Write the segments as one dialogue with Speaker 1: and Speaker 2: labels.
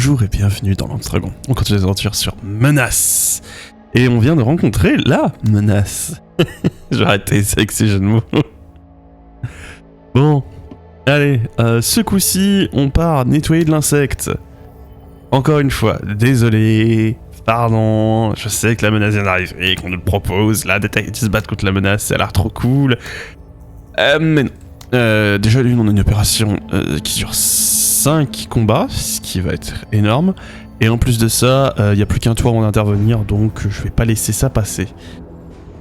Speaker 1: Bonjour et bienvenue dans Lancer Dragon. On continue les aventures sur Menace. Et on vient de rencontrer la menace. Je vais arrêter avec ces jeux de mots. Bon, allez, ce coup-ci, on part nettoyer de l'insecte. Encore une fois, désolé, pardon, je sais que la menace vient d'arriver, qu'on nous le propose, là, de se battre contre la menace, ça a l'air trop cool. Mais non. Déjà, on a une opération qui dure 5 combats, ce qui va être énorme. Et en plus de ça, il n'y a plus qu'un tour avant d'intervenir, donc je vais pas laisser ça passer.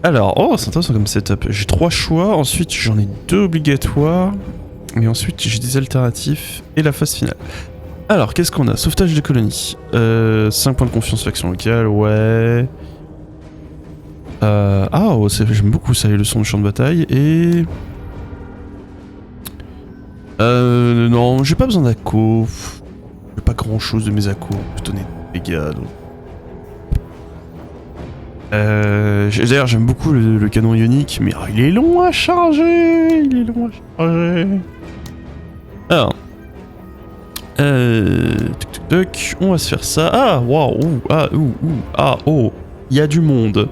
Speaker 1: Alors, oh, c'est intéressant comme setup. J'ai 3 choix, ensuite j'en ai 2 obligatoires, et ensuite j'ai des alternatifs, et la phase finale. Alors, qu'est-ce qu'on a? Sauvetage de colonie. 5 points de confiance faction locale, ouais. Oh, j'aime beaucoup ça, les leçons de champ de bataille, et... non, j'ai pas besoin d'accos. J'ai pas grand chose de mes accos. Je peux donner des dégâts, donc... D'ailleurs, j'aime beaucoup le canon ionique, mais il est long à charger. Il est long à charger. Alors... on va se faire ça. Ah, waouh, oh, il y a du monde.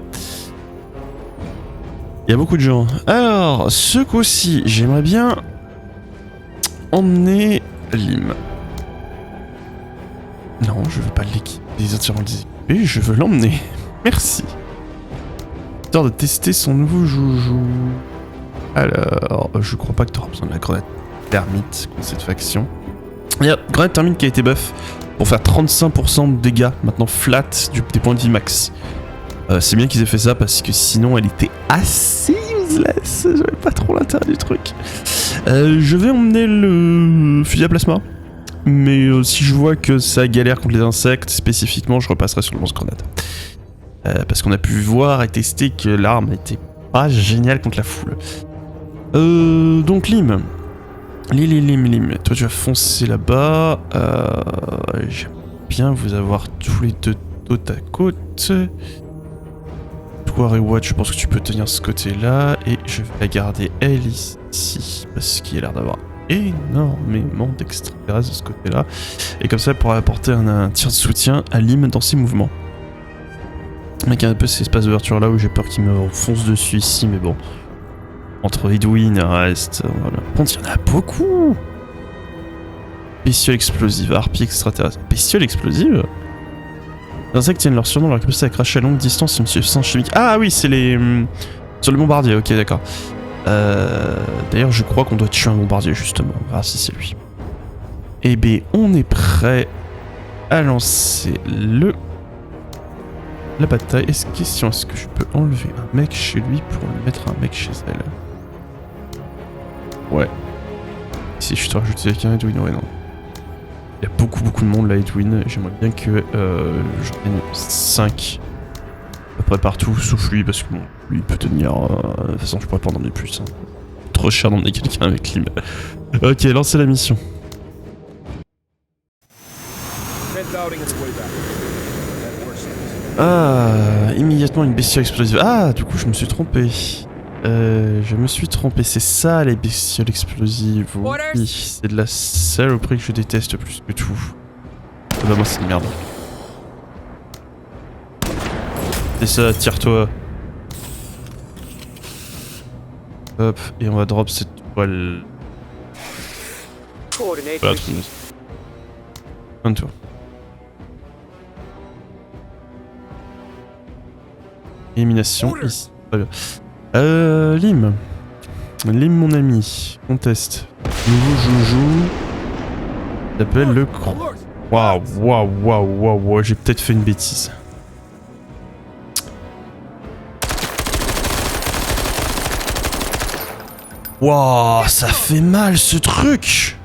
Speaker 1: Il y a beaucoup de gens. Alors, ce coup-ci, j'aimerais bien emmener Lim. Non, je veux pas l'équiper, entièrement déséquiper, je veux l'emmener. Merci. Histoire de tester son nouveau joujou. Alors, je crois pas que tu auras besoin de la grenade thermite contre cette faction. Il y a grenade thermite qui a été buff pour faire 35% de dégâts, maintenant flat des points de vie max. C'est bien qu'ils aient fait ça parce que sinon elle était assez useless. J'avais pas trop l'intérêt du truc. Je vais emmener le fusil à plasma. Mais si je vois que ça galère contre les insectes, spécifiquement, je repasserai sur le lance-grenade. Parce qu'on a pu voir et tester que l'arme n'était pas géniale contre la foule. Donc Lim. Lim. Toi tu vas foncer là-bas. J'aime bien vous avoir tous les deux côte à côte. Toi Rewatch, je pense que tu peux tenir ce côté-là. Et je vais la garder elle ici. Parce qu'il a l'air d'avoir énormément d'extraterrestres de ce côté-là. Et comme ça, elle pourra apporter un tir de soutien à Lim dans ses mouvements. Avec un peu cet espace d'ouverture là où j'ai peur qu'il me fonce dessus ici, mais bon. Entre Edwin et le reste, voilà. Par contre, il y en a beaucoup. Bestiole explosive, harpie extraterrestre. Bestiole explosive? Les insectes tiennent leur surnom, leur capacité à cracher à longue distance une substance chimique. Ah oui, c'est les... sur le bombardier, ok, d'accord. D'ailleurs, je crois qu'on doit tuer un bombardier, justement. On verra si c'est lui. Eh bien, on est prêt à lancer la bataille. Est-ce que je peux enlever un mec chez lui pour mettre un mec chez elle? Ouais. Si je te rajoute quelqu'un, Edwin, ouais, non. Il y a beaucoup de monde là, Edwin. J'aimerais bien que j'en ai 5 à peu près partout, sauf lui, parce que bon, lui il peut tenir. De toute façon, je pourrais pas en emmener plus. Hein. Trop cher d'emmener quelqu'un avec lui. Ok, lancez la mission. Ah, immédiatement une bestiole explosive. Ah, du coup, je me suis trompé. C'est ça les bestioles explosives. Oui, c'est de la saloperie que je déteste plus que tout. Ah bah moi c'est une merde. C'est ça, tire-toi. Hop, et on va drop cette toile. Voilà, un tour. Élimination ici. Voilà. Lim, mon ami, on teste. Nouveau joujou. S'appelle le cran. Waouh, j'ai peut-être fait une bêtise. Waouh, ça fait mal ce truc.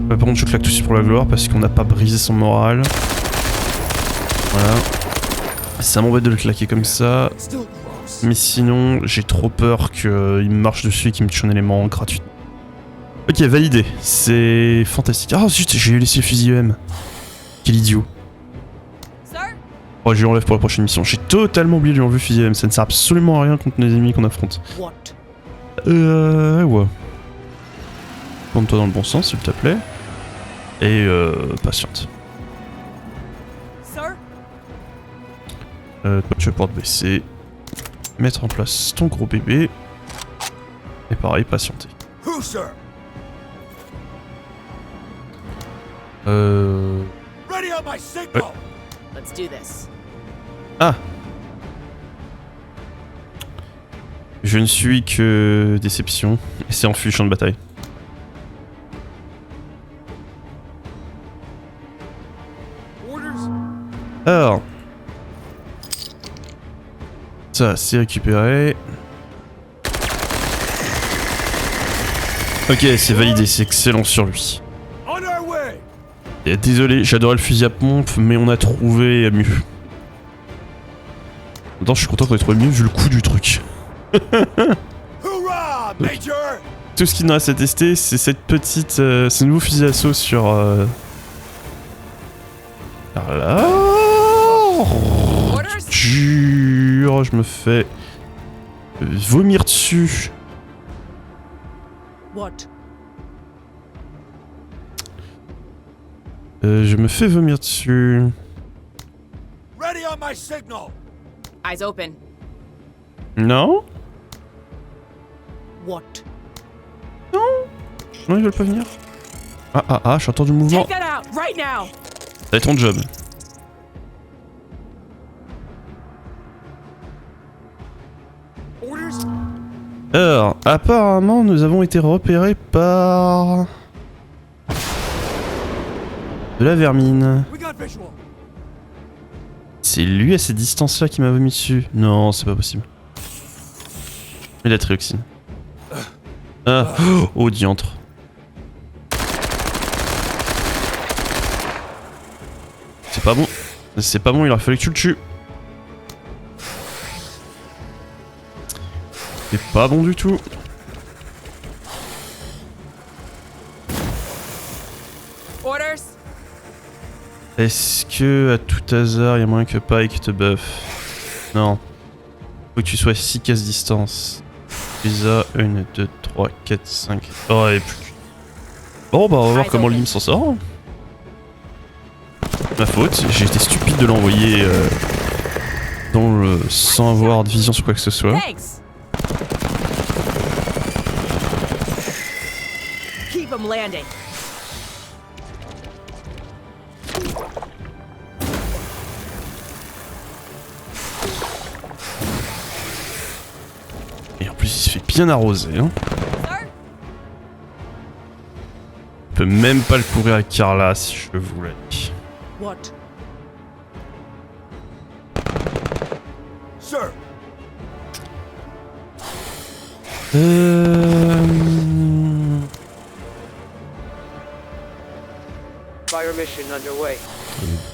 Speaker 1: Par contre, je claque tout de suite pour la gloire parce qu'on n'a pas brisé son moral. Voilà. Ça m'embête de le claquer comme ça. Mais sinon, j'ai trop peur qu'il me marche dessus et qu'il me tue un élément gratuit. Ok, validé. C'est fantastique. Ah zut, j'ai laissé le fusil EM. Quel idiot. Oh, je lui enlève pour la prochaine mission. J'ai totalement oublié de lui enlever le fusil EM. Ça ne sert absolument à rien contre les ennemis qu'on affronte. Ouais. Tourne-toi dans le bon sens, s'il te plaît. Et patiente.
Speaker 2: Sir?
Speaker 1: Toi, tu vas pouvoir te baisser. Mettre en place ton gros bébé. Et pareil, patienter.
Speaker 3: Who, sir? Ready on my signal.
Speaker 2: Let's do this.
Speaker 1: Ah! Je ne suis que déception. Et c'est enfui, champ de bataille.
Speaker 3: Orders.
Speaker 1: Alors. Ça, c'est récupéré. Ok, c'est validé, c'est excellent sur lui.
Speaker 3: On our way.
Speaker 1: Et désolé, j'adorais le fusil à pompe, mais on a trouvé mieux. Attends, je suis content qu'on ait trouvé mieux vu le coût du truc.
Speaker 3: Hoorah, Major.
Speaker 1: Tout ce qu'il nous reste à tester, c'est cette petite, ce nouveau fusil d'assaut sur. Alors, jure, je me fais vomir dessus.
Speaker 2: What?
Speaker 1: Je me fais vomir dessus.
Speaker 3: Ready on my signal.
Speaker 2: Eyes open.
Speaker 1: Non?
Speaker 2: What?
Speaker 1: Non, ils veulent pas venir. Ah, j'entends du mouvement.
Speaker 2: Take that out right now.
Speaker 1: Ça va être ton job.
Speaker 3: Orders.
Speaker 1: Alors, apparemment, nous avons été repérés par... de la vermine.
Speaker 3: We got visual.
Speaker 1: C'est lui à cette distance-là qui m'a vomi dessus. Non, c'est pas possible. Il a trioxine. Ah, oh diantre. C'est pas bon. C'est pas bon, il aurait fallu que tu le tues. C'est pas bon du tout.
Speaker 2: Orders?
Speaker 1: Est-ce que, à tout hasard, il y a moyen que Pike te buff? Non. Faut que tu sois 6 cases distance. Lisa, 1, 2, 3, 4, 5. Oh, et plus. Bon, bah, on va voir comment Lim s'en sort. Ma faute, j'ai été stupide de l'envoyer dans le... sans avoir de vision sur quoi que ce soit.
Speaker 2: Thanks. Keep them landing.
Speaker 1: Et en plus, il se fait bien arroser. Hein.
Speaker 2: Sir?
Speaker 1: Je peux même pas le courir à Carla si je voulais.
Speaker 2: What?
Speaker 3: Sir.
Speaker 4: Fire mission underway.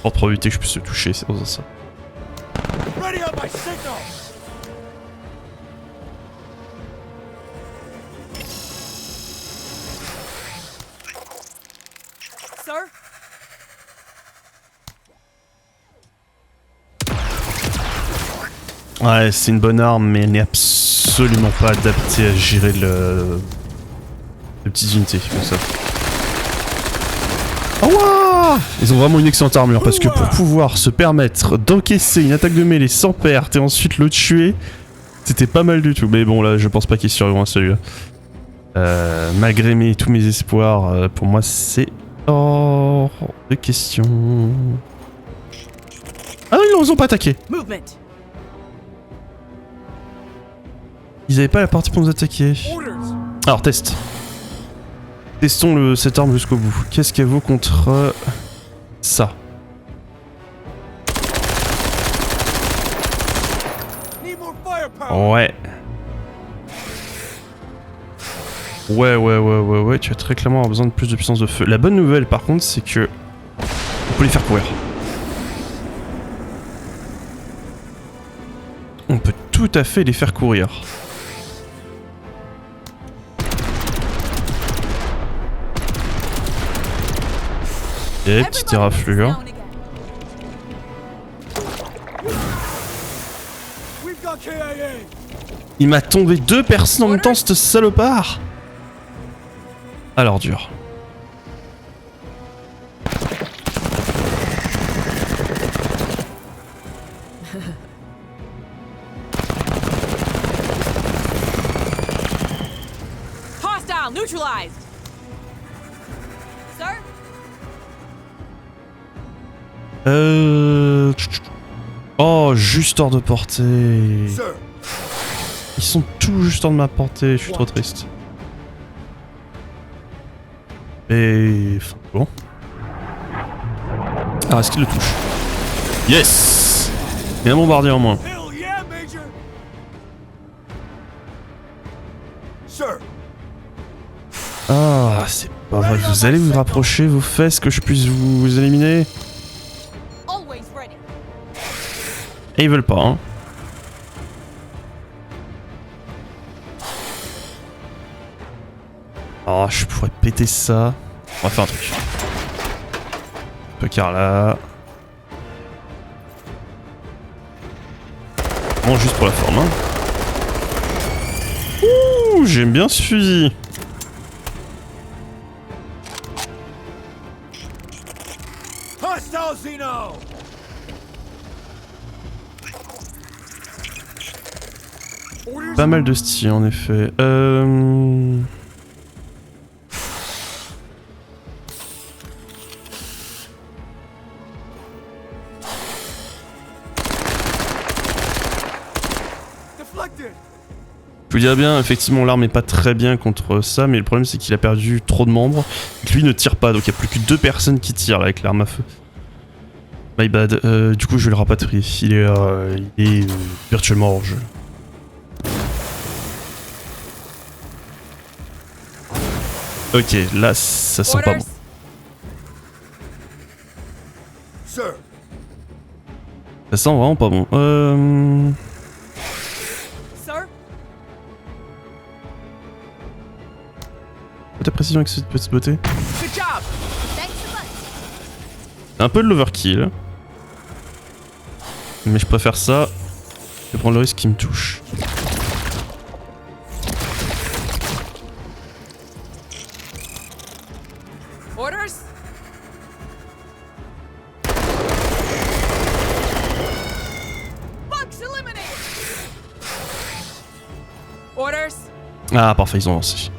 Speaker 1: Pour probabilité que je puisse le toucher, c'est pour ça.
Speaker 3: Ready on my signal.
Speaker 2: Sir?
Speaker 1: Ouais, c'est une bonne arme, mais elle n'est absolument pas adaptée à gérer les petites unités comme ça. Oh wow, ils ont vraiment une excellente armure parce que pour pouvoir se permettre d'encaisser une attaque de mêlée sans perte et ensuite le tuer, c'était pas mal du tout. Mais bon, là, je pense pas qu'il survivra celui-là. Malgré tous mes espoirs, pour moi, c'est hors de question. Ah non, ils nous ont pas attaqué.
Speaker 2: Movement.
Speaker 1: Ils avaient pas la partie pour nous attaquer.
Speaker 3: Orders.
Speaker 1: Alors, test. Testons cette arme jusqu'au bout. Qu'est-ce qu'elle vaut contre ça?
Speaker 3: Need more firepower.
Speaker 1: Ouais. Ouais, tu vas très clairement avoir besoin de plus de puissance de feu. La bonne nouvelle, par contre, c'est que on peut les faire courir. On peut tout à fait les faire courir. Et petite éraflure.
Speaker 3: We've got KIA.
Speaker 1: Il m'a tombé 2 personnes en même temps, ce salopard. Alors dur.
Speaker 2: Neutralized. Sir?
Speaker 1: Oh, juste hors de portée.
Speaker 3: Sir,
Speaker 1: Ils sont tout juste hors de ma portée, je suis trop triste. Et... Enfin, bon. Alors, est-ce qu'il le touche? Yes! Et un bombardier en moins.
Speaker 3: hell yeah, Major. Sir,
Speaker 1: Ah, c'est pas vrai. Vous allez vous rapprocher vos fesses que je puisse vous éliminer?
Speaker 2: Always ready.
Speaker 1: Et ils veulent pas, hein. Oh, je pourrais péter ça. On va faire un truc. Peu là. Bon, juste pour la forme, hein. Ouh, j'aime bien ce fusil.
Speaker 3: hostile Xeno.
Speaker 1: Pas mal de style, en effet.
Speaker 3: Deflected.
Speaker 1: Je vous dirais bien, effectivement, l'arme est pas très bien contre ça, mais le problème c'est qu'il a perdu trop de membres. Et que lui ne tire pas, donc il n'y a plus que 2 personnes qui tirent là, avec l'arme à feu. My bad. Du coup, je vais le rapatrier. Il est virtuellement hors jeu. Ok, là, ça sent pas bon.
Speaker 2: Orders?
Speaker 3: Sir,
Speaker 1: Ça sent vraiment pas bon.
Speaker 2: Sir?
Speaker 1: Ta précision avec cette petite beauté.
Speaker 2: Good job. Thanks a bunch.
Speaker 1: C'est un peu de l'overkill. Mais je préfère ça que prendre le risque qu'il me touche.
Speaker 2: Orders? Bugs eliminated. Orders?
Speaker 1: Ah, parfait, ils ont lancé.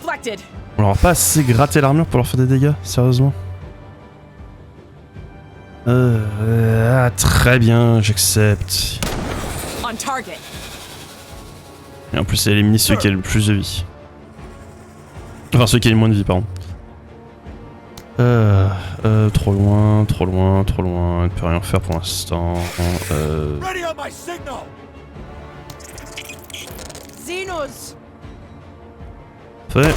Speaker 2: Deflected.
Speaker 1: On leur a pas assez gratté l'armure pour leur faire des dégâts, sérieusement. Très bien, j'accepte.
Speaker 2: On target.
Speaker 1: Et en plus, elle élimine celui qui a le plus de vie. Enfin, celui qui a le moins de vie, pardon. Trop loin, trop loin, trop loin. Elle ne peut rien faire pour l'instant.
Speaker 3: ready on my signal.
Speaker 2: Xenos.
Speaker 1: Fait.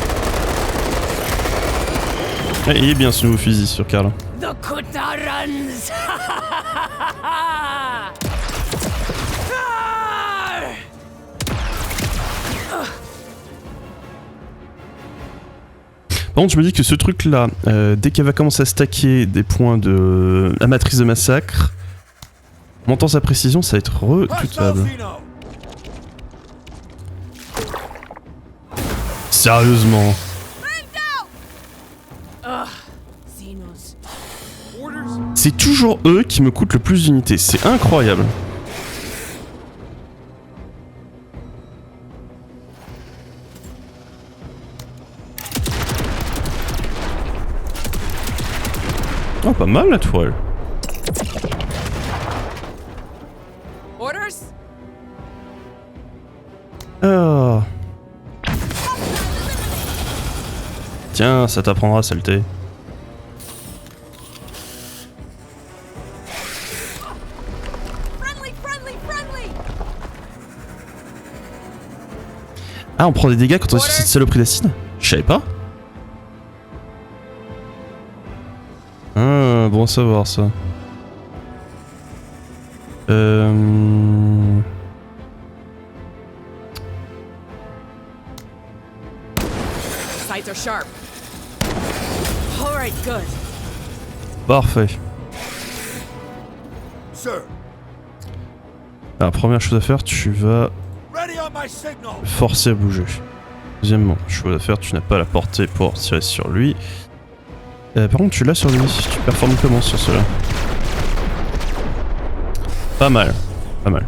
Speaker 1: Ouais, il est bien ce nouveau fusil sur Karl.
Speaker 2: The Kutarans.
Speaker 1: Par contre, je me dis que ce truc-là, dès qu'elle va commencer à stacker des points de la matrice de massacre, montant sa précision, ça va être
Speaker 3: Hostile
Speaker 1: redoutable.
Speaker 3: Xeno.
Speaker 1: Sérieusement.
Speaker 2: Xenos.
Speaker 3: Orders.
Speaker 1: C'est toujours eux qui me coûtent le plus d'unités, c'est incroyable. Oh, pas mal la toile.
Speaker 2: Orders?
Speaker 1: Ah. Tiens, ça t'apprendra, saleté.
Speaker 2: Friendly, friendly, friendly.
Speaker 1: Ah, on prend des dégâts quand on est sur cette saloperie d'acide? Je savais pas. Ah, bon à savoir ça.
Speaker 2: Sights are sharp. All right, good.
Speaker 1: Parfait.
Speaker 3: Sir,
Speaker 1: Alors, première chose à faire, tu vas
Speaker 3: ready on my signal.
Speaker 1: le forcer à bouger. Deuxièmement, chose à faire, tu n'as pas la portée pour tirer sur lui. Par contre, tu l'as sur lui. Tu performes comment sur cela? Pas mal. Pas mal.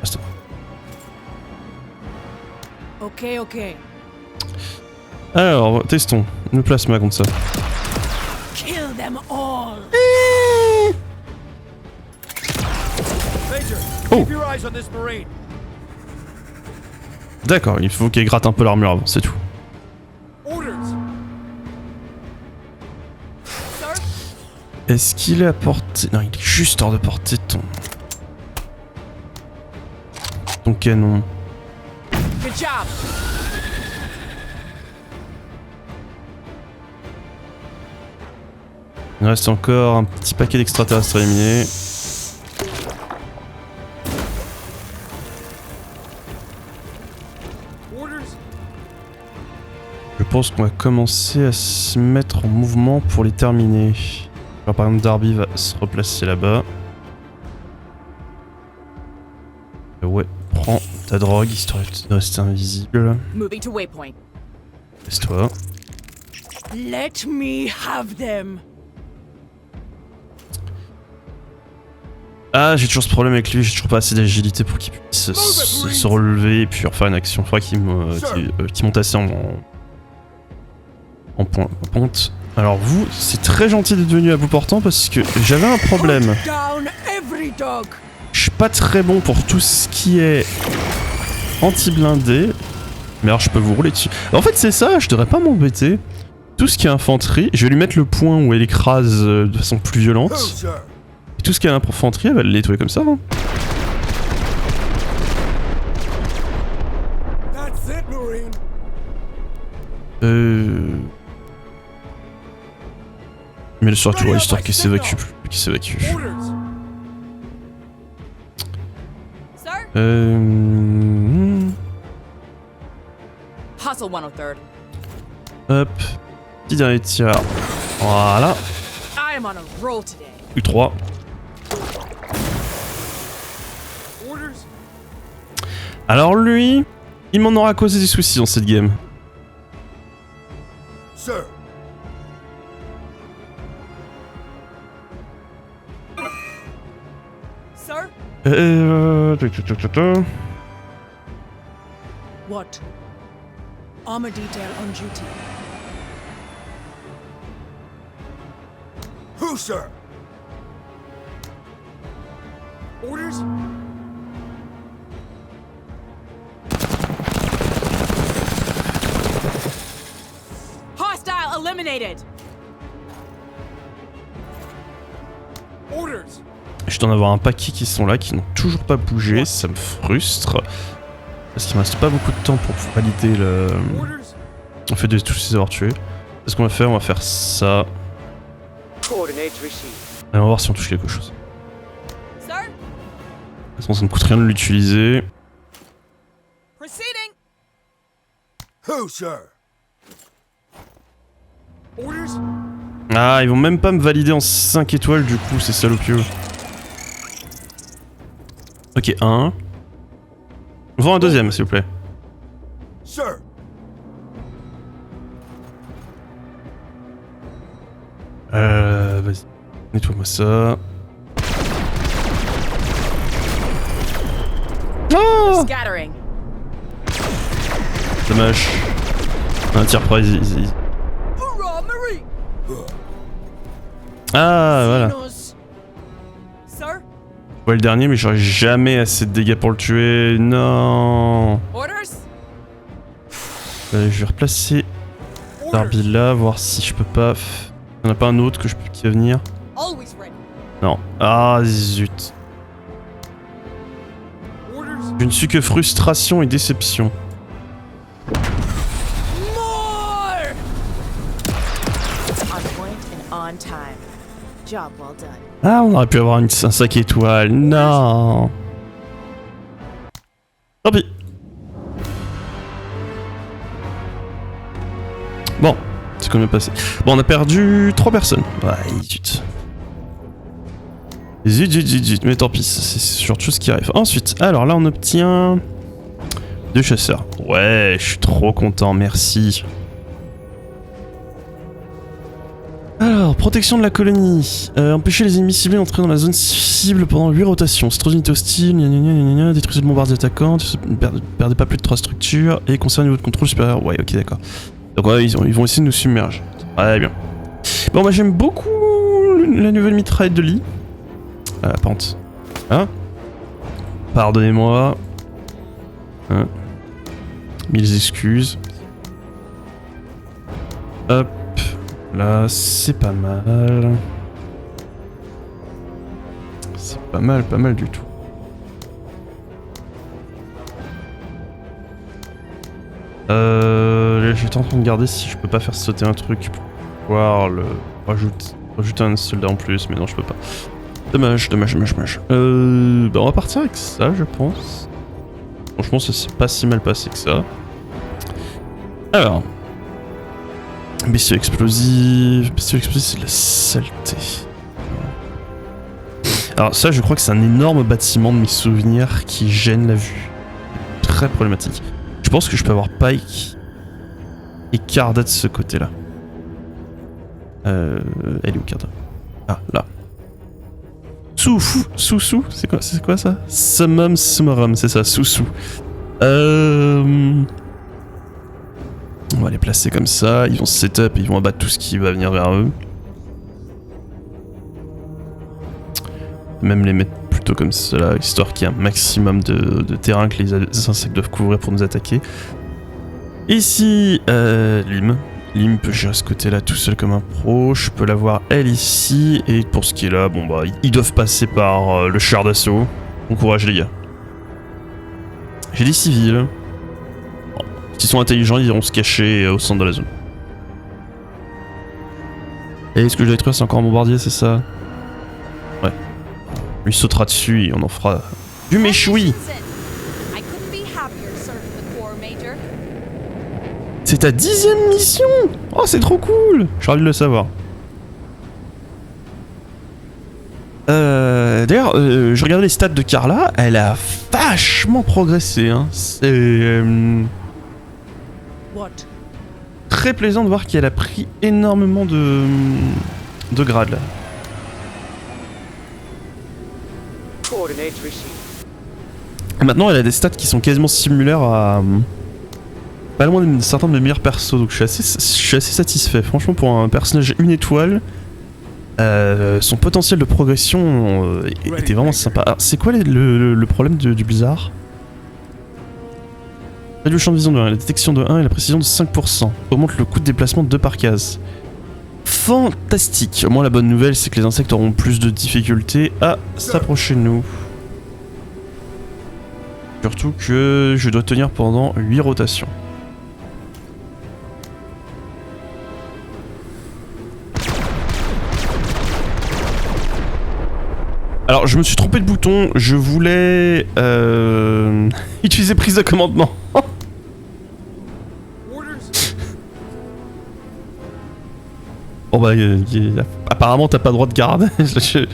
Speaker 1: Reste.
Speaker 2: Okay, okay.
Speaker 1: Alors, testons. Le plasma contre ça.
Speaker 2: Kill them all.
Speaker 3: Major,
Speaker 1: Oh.
Speaker 3: keep your eyes on this Marine.
Speaker 1: D'accord, il faut qu'elle gratte un peu l'armure avant, c'est tout.
Speaker 3: Orders.
Speaker 2: Sir?
Speaker 1: Est-ce qu'il est à portée... Non, il est juste hors de portée de ton canon.
Speaker 2: Good job.
Speaker 1: Il reste encore un petit paquet d'extraterrestres à éliminer.
Speaker 3: Orders.
Speaker 1: Je pense qu'on va commencer à se mettre en mouvement pour les terminer. Alors, par exemple, Darby va se replacer là-bas. Ouais, prends ta drogue, histoire de rester invisible.
Speaker 2: Moving to waypoint.
Speaker 1: Laisse-toi.
Speaker 2: Let me have them.
Speaker 1: Ah, j'ai toujours ce problème avec lui, j'ai toujours pas assez d'agilité pour qu'il puisse se relever et puis refaire une action. Faudrait qu'il monte assez en ponte. Alors vous, c'est très gentil d'être venu à bout portant parce que j'avais un problème.
Speaker 2: Down every dog.
Speaker 1: Je suis pas très bon pour tout ce qui est anti-blindé. Mais alors je peux vous rouler dessus. En fait c'est ça, je devrais pas m'embêter. Tout ce qui est infanterie, je vais lui mettre le point où elle écrase de façon plus violente.
Speaker 3: Who, sir?
Speaker 1: Et tout ce qui est infanterie, elle va le nettoyer comme ça. Hein.
Speaker 3: That's it, Marine.
Speaker 1: Mais le sur tour, histoire qu'il s'évacue.
Speaker 3: Orders.
Speaker 2: Sir? Hustle 103rd.
Speaker 1: Hop. Petit dernier tir. Voilà.
Speaker 2: I am on a roll today.
Speaker 1: U3.
Speaker 3: Orders.
Speaker 1: Alors lui, il m'en aura causé des soucis dans cette game.
Speaker 3: Sir.
Speaker 2: Sir? What? Armor detail on duty.
Speaker 3: Who, sir? Orders.
Speaker 2: Hostile eliminated.
Speaker 3: Orders.
Speaker 1: Je dois en avoir un paquet qui sont là, qui n'ont toujours pas bougé, ça me frustre. Parce qu'il me reste pas beaucoup de temps pour valider le...
Speaker 3: Orders.
Speaker 1: On fait de tous les avoir tués. Qu'est-ce qu'on va faire? On va faire ça.
Speaker 4: Coordinates received.
Speaker 1: Et on va voir si on touche quelque chose.
Speaker 2: Sir?
Speaker 1: De toute façon, ça ne coûte rien de l'utiliser.
Speaker 2: Proceeding.
Speaker 3: Who, sir? Orders.
Speaker 1: Ah, ils vont même pas me valider en 5 étoiles du coup, c'est salopieux. Ok, un. Vends un deuxième, s'il vous plaît.
Speaker 3: Sir.
Speaker 1: Vas-y. Nettoie-moi ça. Oh!
Speaker 2: Scattering.
Speaker 1: Dommage. Un tir prize, easy.
Speaker 2: Hoorah, Marie.
Speaker 1: Ah, voilà.
Speaker 2: Xenos. Sir?
Speaker 1: Ouais, le dernier, mais j'aurais jamais assez de dégâts pour le tuer. Non.
Speaker 2: Orders?
Speaker 1: Je vais replacer Darby là, voir si je peux pas. Y'en a pas un autre qui va venir?
Speaker 2: Always ready.
Speaker 1: Non. Ah, zut.
Speaker 3: Orders.
Speaker 1: Je ne suis que frustration et déception.
Speaker 2: More!
Speaker 5: On point and on time. Job well done.
Speaker 1: Ah, on aurait pu avoir un 5 étoiles. Non. Tant pis. Bon, c'est quand même passé. Bon, on a perdu 3 personnes. Ouais, zut. Zut. Mais tant pis, c'est surtout ce qui arrive. Ensuite, alors là, on obtient 2 chasseurs. Ouais, je suis trop content, merci. Alors, protection de la colonie. Empêcher les ennemis ciblés d'entrer dans la zone cible pendant 8 rotations. C'est trop d'unités hostiles, détruisez le bombardier attaquant, perdez pas plus de 3 structures, et conservez votre contrôle supérieur. Ouais, ok, d'accord. Donc ouais, ils vont essayer de nous submerger. Très bien. Bon, bah j'aime beaucoup la nouvelle mitraillette de Lee. Ah, la pente. Hein? Pardonnez-moi. Hein? Mille excuses. Hop. Là, c'est pas mal. C'est pas mal du tout. J'étais en train de regarder si je peux pas faire sauter un truc pour pouvoir le rajouter un soldat en plus, mais non, je peux pas. Dommage. Bah, on va partir avec ça, je pense. Franchement, ça s'est pas si mal passé que ça. Alors. Bestiaux explosifs, c'est de la saleté. Alors ça, je crois que c'est un énorme bâtiment de mes souvenirs qui gêne la vue. Très problématique. Je pense que je peux avoir Pike et Carda de ce côté-là. Elle est où Carda? Ah, là. Sous, c'est quoi ça? Summum, c'est ça, sous. On va les placer comme ça, ils vont se setup et ils vont abattre tout ce qui va venir vers eux. Même les mettre plutôt comme cela, histoire qu'il y ait un maximum de terrain que les insectes doivent couvrir pour nous attaquer. Ici, Lim peut gérer ce côté-là tout seul comme un pro. Je peux l'avoir elle ici. Et pour ce qui est là, bon bah, ils doivent passer par le char d'assaut. Bon courage les gars. J'ai des civils. S'ils sont intelligents, ils iront se cacher au centre de la zone. Et ce que je dois détruire, c'est encore un bombardier, c'est ça? Ouais. Lui sautera dessus et on en fera du méchoui. C'est ta 10e mission! Oh, c'est trop cool! J'ai envie de le savoir. D'ailleurs, je regardais les stats de Carla, elle a vachement progressé. Hein. C'est très plaisant de voir qu'elle a pris énormément de grades là. Et maintenant, elle a des stats qui sont quasiment similaires à pas loin de certains de mes meilleurs persos, donc je suis assez satisfait. Franchement, pour un personnage 1 étoile, son potentiel de progression était vraiment sympa. Alors, c'est quoi le problème du blizzard? Réduit le champ de vision de 1, la détection de 1 et la précision de 5%. Augmente le coût de déplacement de 2 par case. Fantastique. Au moins la bonne nouvelle c'est que les insectes auront plus de difficultés à s'approcher de nous. Surtout que je dois tenir pendant 8 rotations. Alors je me suis trompé de bouton, je voulais utiliser prise de commandement. Bon bah apparemment t'as pas le droit de garde. J'ai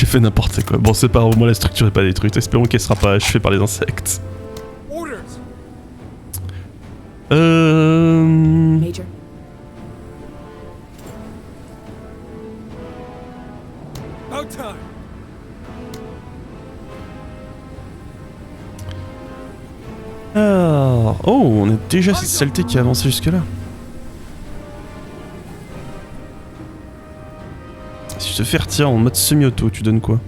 Speaker 1: fait n'importe quoi. Bon c'est pas, au moins la structure est pas détruite, espérons qu'elle sera pas achevée par les insectes.
Speaker 2: Major.
Speaker 1: Alors... Oh, on a déjà cette saleté qui a avancé jusque là. Si je te fais retirer en mode semi-auto, tu donnes quoi?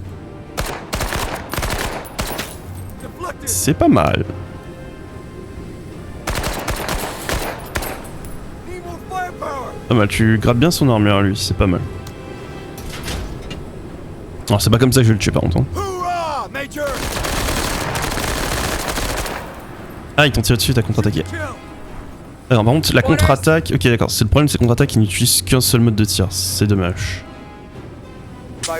Speaker 1: C'est pas mal. Pas mal, tu grattes bien son armure lui, c'est pas mal. Alors c'est pas comme ça que je vais le tuer par contre. Hein. Ah, ils t'ont tiré dessus, t'as contre-attaqué. Alors par contre, la contre-attaque... Ok d'accord, c'est le problème, c'est contre-attaque qui n'utilise qu'un seul mode de tir, c'est dommage. Par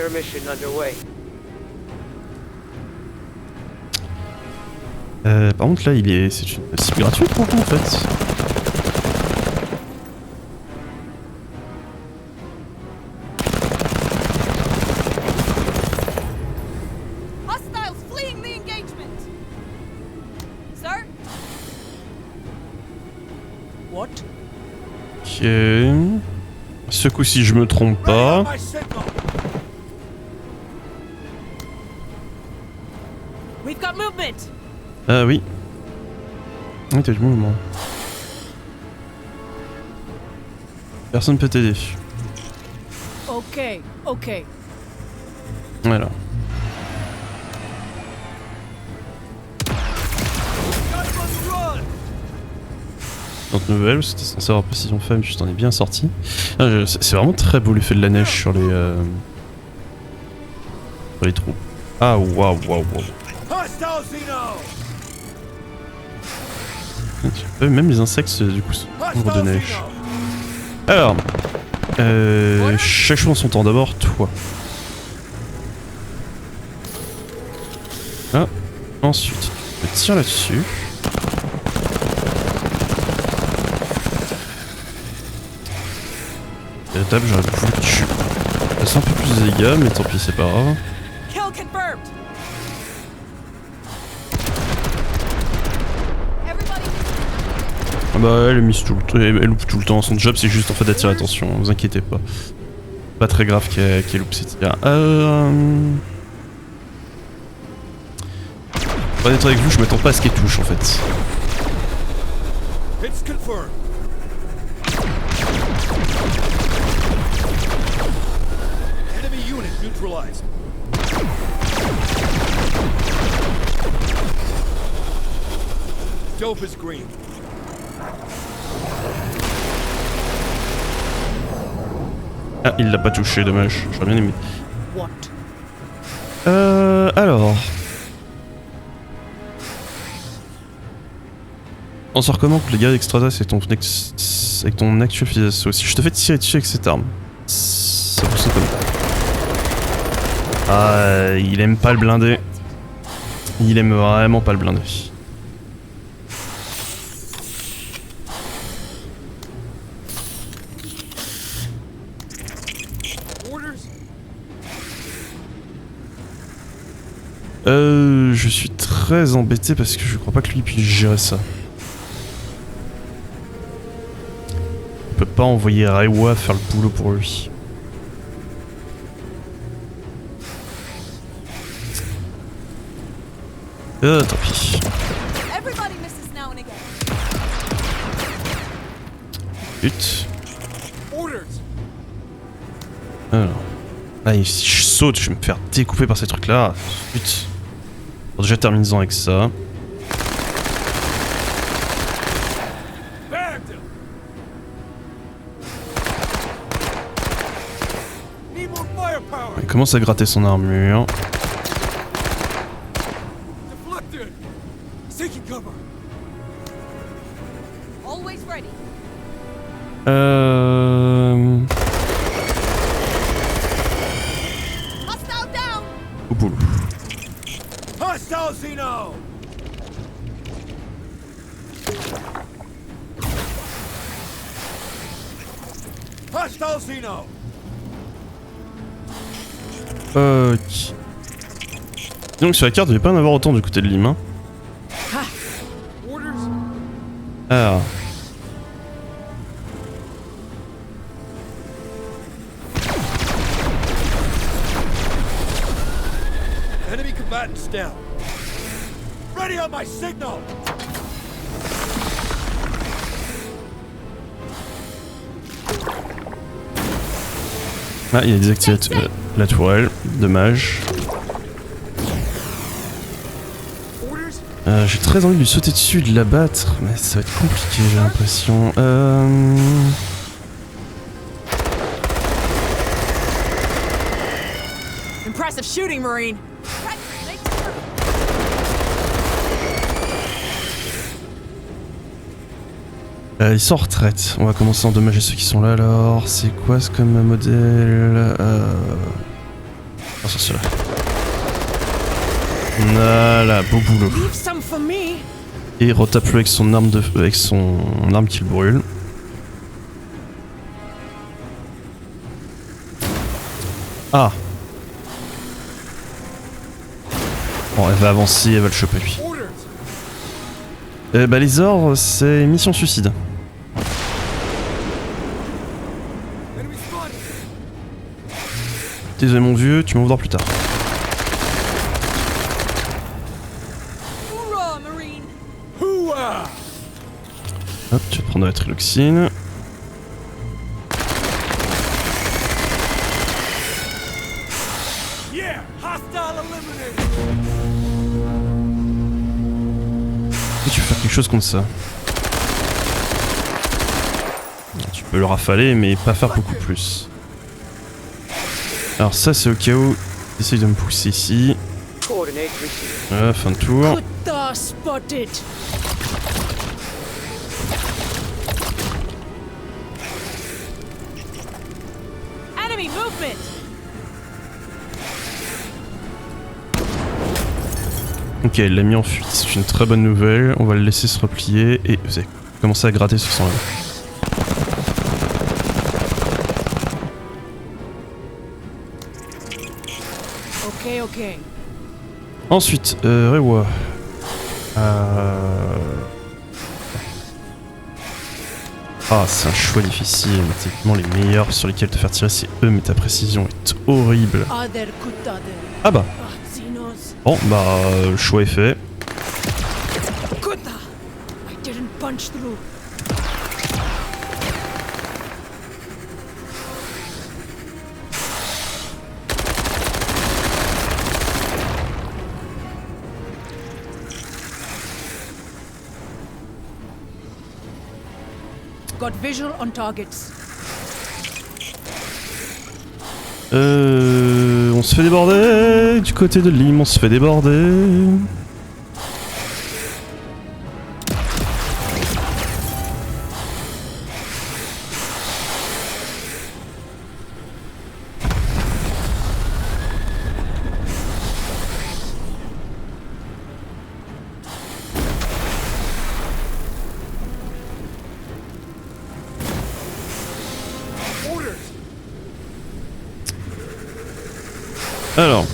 Speaker 1: contre là, c'est une cible gratuite pour vous en fait. Ok. Ce coup-ci, je me trompe
Speaker 3: Ready on
Speaker 1: pas.
Speaker 3: my signal.
Speaker 2: We've got movement.
Speaker 1: Ah oui. Oui, t'as du mouvement. Personne peut t'aider.
Speaker 2: Okay, okay.
Speaker 1: Voilà.
Speaker 3: Guys on the run.
Speaker 1: Donc nouvelle, c'était censé avoir précision femme, je t'en ai bien sorti. Ah, c'est vraiment très beau l'effet de la neige sur les trous. Ah waouh waouh waouh.
Speaker 3: Hostile Xeno.
Speaker 1: Même les insectes du coup sont couvre de
Speaker 3: Hostile
Speaker 1: neige.
Speaker 3: Xeno.
Speaker 1: Alors, chaque chose en son temps. D'abord toi. Ah, ensuite, je tire là-dessus. Et la table, j'aurais voulu que tu fasses un peu plus de dégâts, mais tant pis, c'est pas grave.
Speaker 2: Kill confirmed.
Speaker 1: Ah bah elle mise tout le temps, elle loupe tout le temps. Son job c'est juste en fait d'attirer l'attention, vous inquiétez pas. Pas très grave qu'elle loupe ses tirs. Pour être avec vous, je m'attends pas à ce qu'elle touche en fait.
Speaker 3: Hits confirmed. Enemy unit neutralized. Dope is green.
Speaker 1: Ah, il l'a pas touché, dommage. J'aurais bien aimé.
Speaker 2: What?
Speaker 1: Alors. On se recommande les gars d'Extradas avec ton actuel fusil d'assaut. Si je te fais tirer dessus avec cette arme, ça fonctionne comme ça. Ah, il aime pas le blindé. Il aime vraiment pas le blindé.
Speaker 3: Orders.
Speaker 1: Je suis très embêté parce que je crois pas que lui puisse gérer ça. On peut pas envoyer Raiwa faire le boulot pour lui. Tant pis.
Speaker 5: Everybody misses now and again.
Speaker 1: Pute.
Speaker 3: Orders.
Speaker 1: Alors. Ah, et si je saute, je vais me faire découper par ces trucs là. Pute. Bon, déjà terminons avec ça.
Speaker 3: Bagged him. Need more firepower.
Speaker 1: Il commence à gratter son armure.
Speaker 3: Deflected. Seeking cover.
Speaker 5: Always ready. Hostile down.
Speaker 1: Au boulot.
Speaker 3: Hostile Xeno. Hostile Xeno.
Speaker 1: Ok. Donc sur la carte, il ne devait pas en avoir autant du côté de Lime. Hein.
Speaker 3: Orders.
Speaker 1: Alors.
Speaker 3: Enemy combatants down. Ready on my signal.
Speaker 1: Ah, il a désactivé la tourelle. Dommage.
Speaker 3: Orders.
Speaker 1: J'ai très envie de lui sauter dessus, de l'abattre, mais ça va être compliqué, j'ai l'impression.
Speaker 2: Impressive shooting, Marine.
Speaker 1: Ils sont en retraite. On va commencer à endommager ceux qui sont là alors. C'est quoi ce comme modèle Ah, c'est ceux-là. Voilà, beau boulot.
Speaker 2: Leave some for me.
Speaker 1: Et retape-le avec son arme avec son arme qui le brûle. Ah. Bon, elle va avancer, elle va le choper lui.
Speaker 3: Orders.
Speaker 1: Bah les ordres, c'est mission suicide.
Speaker 3: Enemy
Speaker 1: Désolé mon vieux, tu m'en voudras plus tard.
Speaker 2: Hoorah, Marine!
Speaker 3: Hooah!
Speaker 1: Hop, tu vas prendre la triloxine.
Speaker 3: Yeah! Hostile eliminated!
Speaker 1: Et tu peux faire quelque chose contre ça. Tu peux le rafaler, mais pas faire beaucoup plus. Alors ça c'est au cas où essaye de me pousser ici.
Speaker 4: Coordinate received.
Speaker 1: Voilà, fin de tour.
Speaker 2: Kutta spotted!
Speaker 5: Enemy movement!
Speaker 1: Ok, elle l'a mis en fuite, c'est une très bonne nouvelle. On va le laisser se replier et vous allez commencer à gratter sur son œil.
Speaker 2: Okay, okay.
Speaker 1: Ensuite, Rewa. Ah, c'est un choix difficile. Techniquement, les meilleurs sur lesquels te faire tirer, c'est eux, mais ta précision est horrible.
Speaker 2: Other Kutta there.
Speaker 1: Ah bah,
Speaker 2: Ah, Xenos.
Speaker 1: bon, bah, le choix est fait.
Speaker 2: Kutta! I didn't punch through. Got visual on targets.
Speaker 1: On se fait déborder. Du côté de Lim, on se fait déborder. Alors.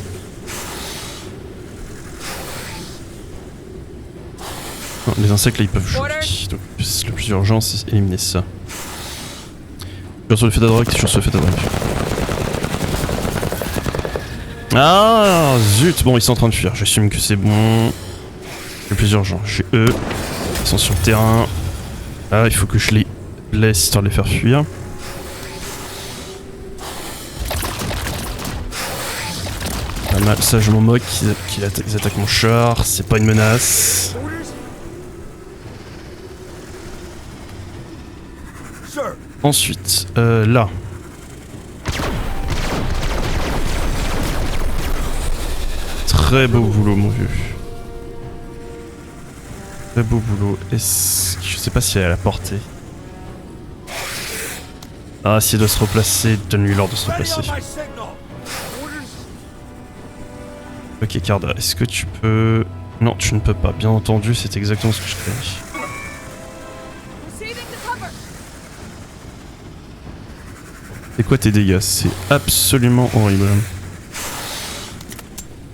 Speaker 1: Non, les insectes là ils peuvent jouer. Donc le plus urgent c'est éliminer ça. Je suis sur le fait d'adroit, je suis sur le fait d'adroit. Ah zut, bon ils sont en train de fuir, j'assume que c'est bon. Le plus urgent, j'ai eux. Ils sont sur le terrain. Ah il faut que je les laisse histoire de les faire fuir. Pas mal, ça je m'en moque qu'ils attaquent mon char, c'est pas une menace.
Speaker 3: Sir!
Speaker 1: Ensuite, là. Très beau boulot mon vieux. Très beau boulot. Est-ce que je sais pas si elle est à la portée. Ah si elle doit se replacer, donne-lui l'ordre de se
Speaker 3: Ready
Speaker 1: replacer.
Speaker 3: on my signal! Orders?
Speaker 1: Ok Cardra, est-ce que tu peux... Non, tu ne peux pas, bien entendu, c'est exactement ce que je craignais.
Speaker 5: Receiving the cover!
Speaker 1: C'est quoi tes dégâts? C'est absolument horrible.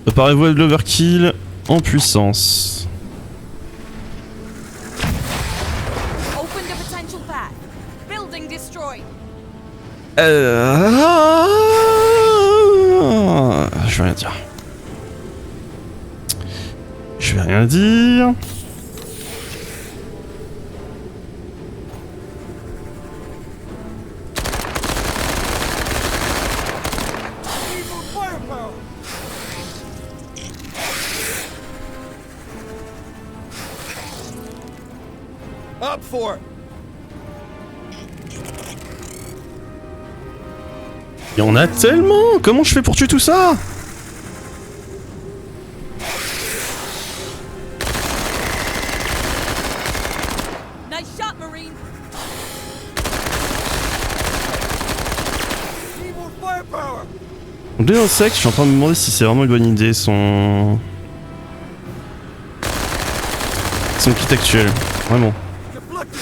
Speaker 1: Préparez-vous à de l'overkill en puissance.
Speaker 5: Open the potential path. Building destroyed.
Speaker 1: Je vais rien dire. Je vais rien dire.
Speaker 3: Need more firepower! Up for it!
Speaker 1: Il y en a tellement. Comment je fais pour tuer tout ça?
Speaker 5: Nice shot, Marine.
Speaker 3: Need more firepower!
Speaker 1: Donc les insectes, je suis en train de me demander si c'est vraiment une bonne idée son kit actuel. Vraiment.
Speaker 3: Deflected!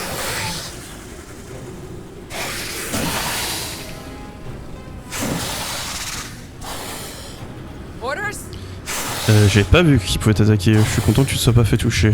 Speaker 5: Orders?
Speaker 1: J'ai pas vu qu'il pouvait t'attaquer. Je suis content que tu te sois pas fait toucher.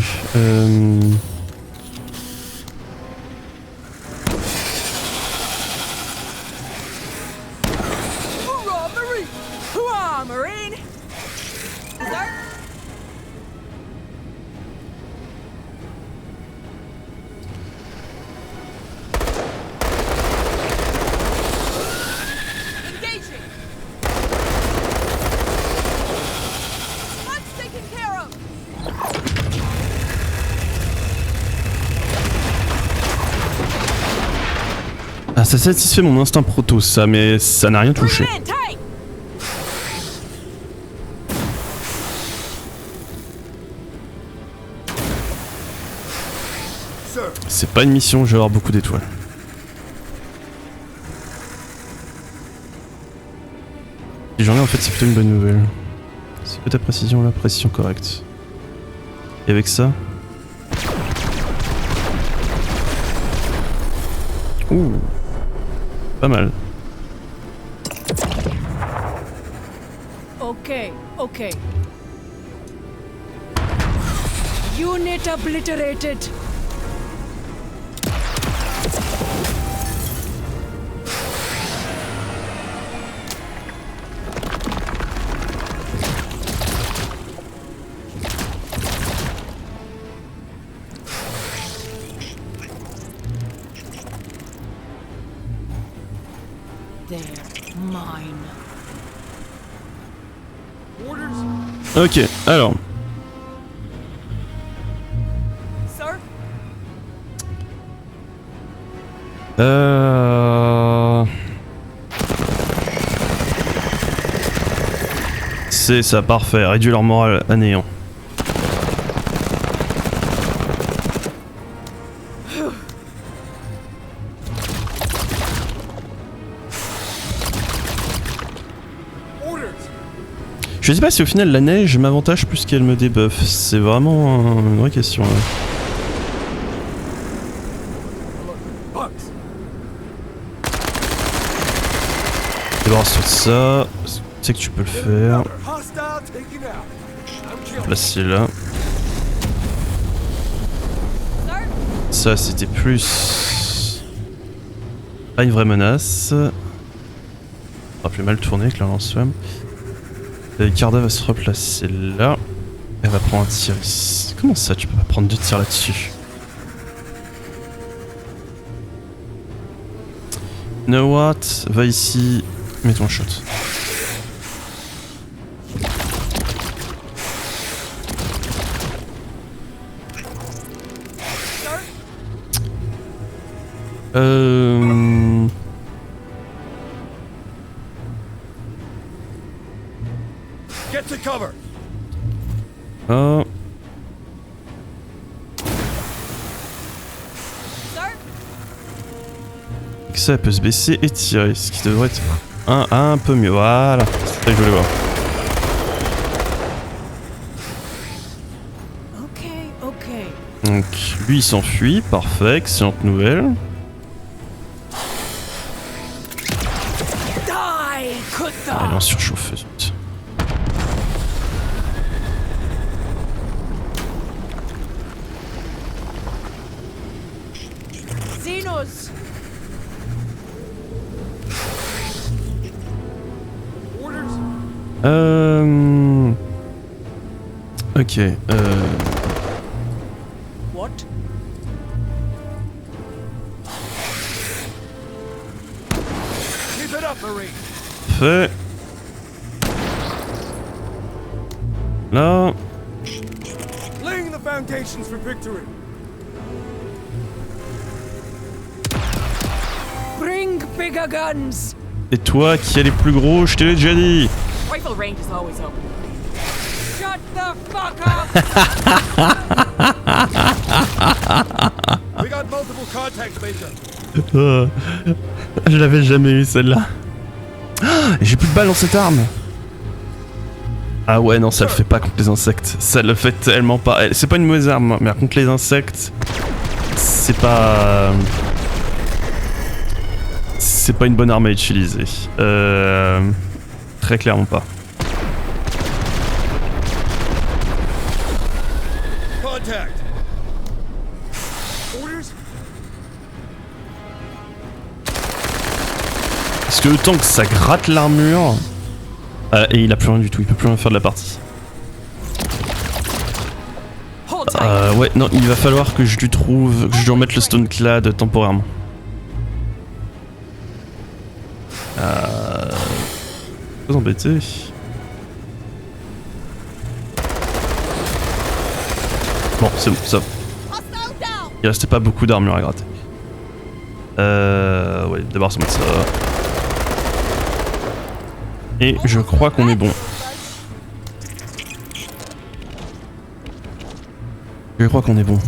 Speaker 1: Ah, ça satisfait mon instinct proto, ça, mais ça n'a rien touché.
Speaker 2: Bring it in, tight!
Speaker 3: Sir,
Speaker 1: C'est pas une mission, je vais avoir beaucoup d'étoiles. Si j'en ai, en fait, c'est plutôt une bonne nouvelle. C'est que ta précision là, précision correcte. Et avec ça... Ouh, pas mal.
Speaker 2: Okay, okay. Unit obliterated. They're mine.
Speaker 3: orders?
Speaker 1: Ok, alors...
Speaker 2: Sir?
Speaker 1: C'est ça, parfait. Réduire leur morale à néant.
Speaker 3: Orders!
Speaker 1: Je sais pas si au final la neige m'avantage plus qu'elle me débuffe. C'est vraiment une vraie question là.
Speaker 3: Bugs!
Speaker 1: Débarrasse-toi de ça. Tu sais que tu peux le faire.
Speaker 3: Another hostile taken out. I'm killing.
Speaker 1: Placer là.
Speaker 2: Sir?
Speaker 1: Ça c'était plus... Pas une vraie menace. Ça va plus mal tourner avec la lance-flamme. Carda va se replacer là. Elle va prendre un tir ici. Comment ça tu peux pas prendre 2 tirs là-dessus? You know what? Va ici. Mets ton shot.
Speaker 3: Get to cover!
Speaker 1: Oh.
Speaker 2: Sir?
Speaker 1: Que ça elle peut se baisser et tirer, ce qui devrait être un peu mieux. Voilà, c'est ça que je voulais voir.
Speaker 2: Okay, okay.
Speaker 1: Donc lui il s'enfuit, parfait, excellente nouvelle.
Speaker 2: Die,
Speaker 1: Ah, il est
Speaker 2: Kutha!
Speaker 1: en surchauffeuse.
Speaker 2: Xenos!
Speaker 3: Orders?
Speaker 1: Ok,
Speaker 2: What?
Speaker 3: Keep it up, Marine!
Speaker 1: fait. Là,
Speaker 3: Laying the foundations for victory!
Speaker 2: Bring bigger guns!
Speaker 1: c'est toi qui as les plus gros, je te l'ai déjà dit.
Speaker 6: Rifle range is always open.
Speaker 2: Shut the fuck up!
Speaker 3: We got multiple contacts, Major!
Speaker 1: Je l'avais jamais eu celle-là. J'ai plus de balles dans cette arme. Ah ouais non ça le fait pas contre les insectes. Ça le fait tellement pas. C'est pas une mauvaise arme mais contre les insectes c'est pas... C'est pas une bonne arme à utiliser. Très clairement pas.
Speaker 3: Contact! Orders?
Speaker 1: Parce que le temps que ça gratte l'armure... et il a plus rien du tout, il peut plus rien faire de la partie.
Speaker 6: Hold tight.
Speaker 1: Ouais, non, il va falloir que je lui trouve, que je lui remette le Stoneclad temporairement. Pas embêté. Bon, c'est bon, ça.
Speaker 2: Hostile down!
Speaker 1: Il restait pas beaucoup d'armure à gratter. Ouais, d'abord ça met ça. Et je crois qu'on est bon. Je crois qu'on est bon.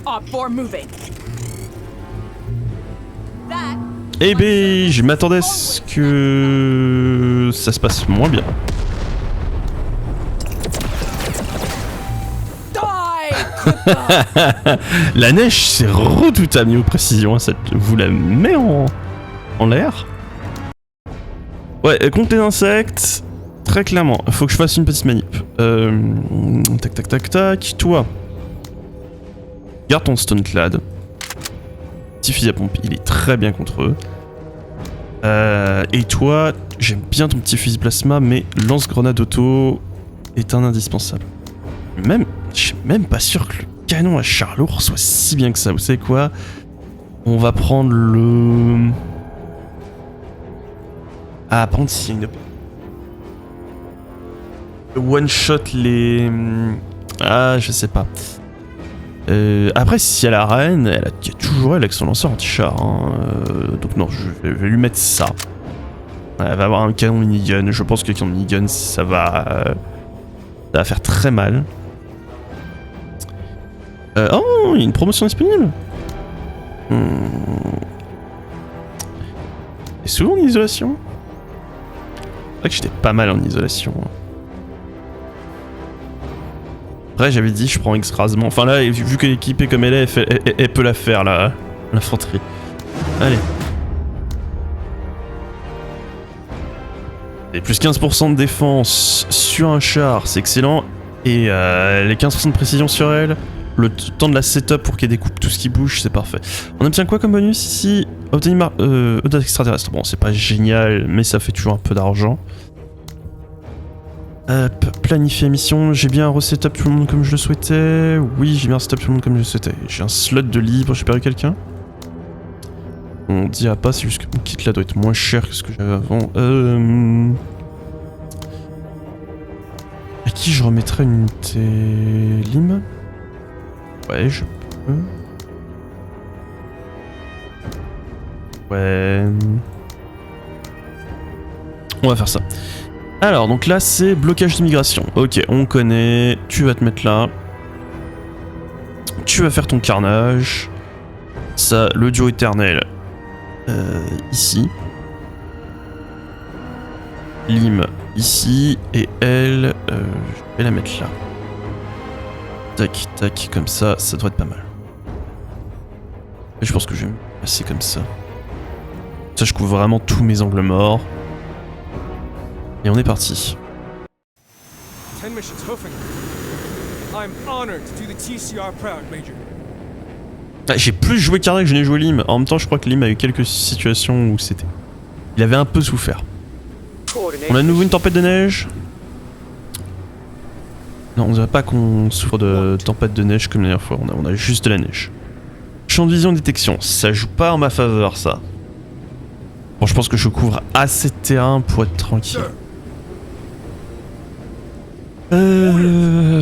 Speaker 6: Op 4 moving. That.
Speaker 1: Eh ben, je m'attendais à ce que ça se passe moins bien. La neige, c'est redoutable niveau précision, hein, ça vous la met en l'air. Ouais, contre les insectes, très clairement, faut que je fasse une petite manip. Tac tac tac tac, toi. Garde ton Stoneclad. Petit fusil à pompe, il est très bien contre eux. Et toi, j'aime bien ton petit fusil plasma, mais lance-grenade auto est un indispensable. Même, je suis même pas sûr que le canon à char lourd soit si bien que ça. Vous savez quoi? On va prendre le... Ah, par contre, s'il y a une... one-shot les... Ah, je sais pas. Après, si elle a la reine, il y a toujours elle avec son lanceur anti-char. Hein. Donc non, je vais lui mettre ça. Elle va avoir un canon minigun. Je pense que le canon minigun, ça va faire très mal. Oh, il y a une promotion disponible. Et souvent en isolation. C'est vrai que j'étais pas mal en isolation. Après, j'avais dit, je prends écrasement. Enfin là, vu qu'elle est équipée comme elle est, elle peut la faire, là, l'infanterie. Allez. Et plus 15% de défense sur un char, c'est excellent. Et les 15% de précision sur elle, le temps de la setup pour qu'elle découpe tout ce qui bouge, c'est parfait. On obtient quoi comme bonus ici? Obtenir extraterrestre. Bon, c'est pas génial, mais ça fait toujours un peu d'argent. Planifier mission, j'ai bien resetup tout le monde comme je le souhaitais. Oui, j'ai bien resetup tout le monde comme je le souhaitais. J'ai un slot de libre, j'ai perdu quelqu'un. On dira pas, c'est juste que mon kit là doit être moins cher que ce que j'avais avant. À qui je remettrais une unité Lim? Ouais, je peux. Ouais. On va faire ça. Alors, donc là, c'est blocage d'immigration. Ok, on connaît. Tu vas te mettre là. Tu vas faire ton carnage. Ça, le duo éternel. Ici. Lim, ici. Et elle, je vais la mettre là. Tac, tac, comme ça, ça devrait être pas mal. Et je pense que je vais me passer comme ça. Ça, je couvre vraiment tous mes angles morts. Et on est parti.
Speaker 3: 10 missions hoofing. I'm honored to do the TCR proud, Major.
Speaker 1: Ah, j'ai plus joué Karnak que je n'ai joué Lim. En même temps, je crois que Lim a eu quelques situations où c'était... Il avait un peu souffert. On a de nouveau une tempête de neige. Non, on dirait pas qu'on souffre de tempête de neige comme la dernière fois. On a juste de la neige. Champ de vision détection. Ça joue pas en ma faveur, ça. Bon, je pense que je couvre assez de terrain pour être tranquille.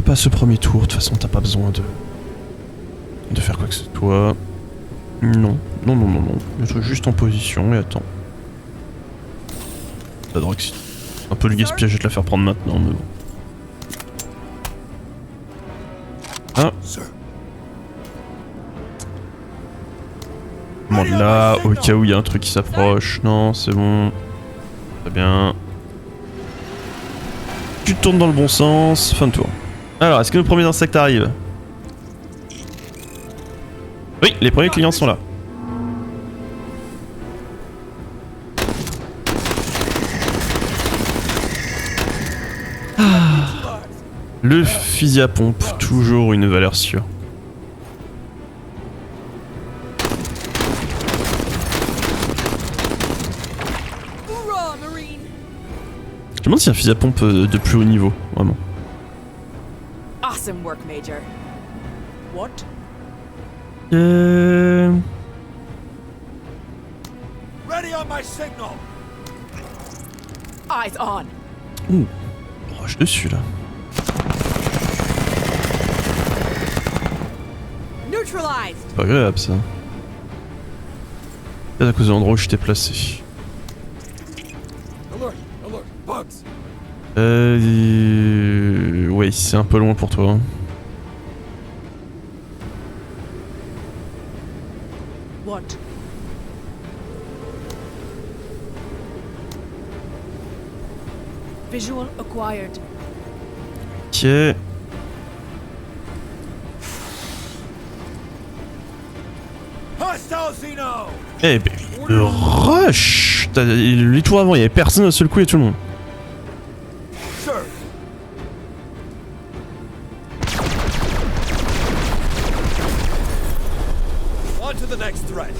Speaker 1: Pas ce premier tour, de toute façon t'as pas besoin de faire quoi que ce soit. Non, non, non, non, non. Être juste en position et attends. La drogue, c'est un peu le gaspillage, je vais te la faire prendre maintenant, mais bon. Ah. Comment de là, au cas où il y a un truc qui s'approche. Non, c'est bon. Très bien. Tu tournes dans le bon sens, fin de tour. Alors, est-ce que le premier insecte arrive? Oui, les premiers clients sont là. Ah. Le fusil à pompe, toujours une valeur sûre. Je me demande s'il y a un fusil à pompe de plus haut niveau, vraiment.
Speaker 6: Awesome work, Major.
Speaker 2: What?
Speaker 3: Ready on my signal.
Speaker 6: Eyes on.
Speaker 1: Ouh, proche dessus là.
Speaker 6: Neutralized.
Speaker 1: C'est pas agréable ça. Peut-être à cause de l'endroit où je t'ai placé.
Speaker 3: Alert! Alert! Bugs!
Speaker 1: Ouais, c'est un peu loin pour toi. Hein.
Speaker 2: What? Visual acquired.
Speaker 1: Ok.
Speaker 3: Hostile Xeno!
Speaker 1: Eh ben, le rush! Les tours avant, il y avait personne d'un seul coup et tout le monde.
Speaker 3: Sir! On to the next threat.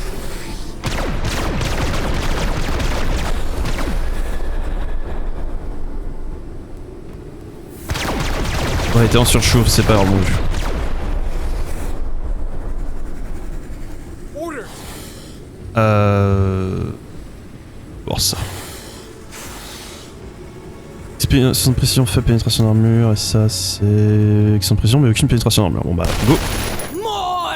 Speaker 1: Ouais, t'es en surchauffe, c'est pas grave, mon vieux.
Speaker 3: Orders!
Speaker 1: Voir ça. Expérience de pression fait pénétration d'armure, et ça c'est. Expérience de pression, mais aucune pénétration d'armure. Bon bah, go!
Speaker 2: More!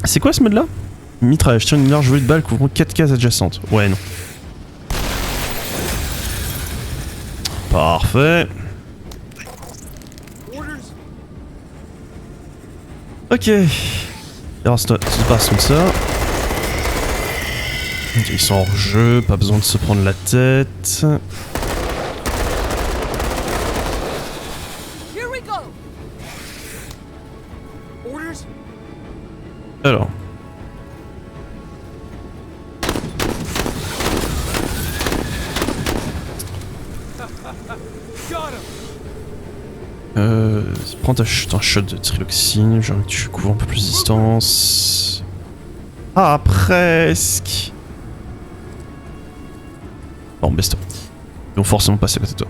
Speaker 1: C'est quoi ce mode là? Mitraillage, tire une large volée de balles couvrant 4 cases adjacentes. Ouais, non. Parfait.
Speaker 3: Orders!
Speaker 1: Ok. Alors, c'est pas son ça. Ok, ils sont hors jeu, pas besoin de se prendre la tête.
Speaker 6: Here we go.
Speaker 3: Orders!
Speaker 1: Alors.
Speaker 3: Got him!
Speaker 1: Prends un shot de triloxine, j'ai envie que tu couvres un peu plus de distance. Ah, presque. Bon, baisse-toi. Ils vont forcément passer à côté de toi.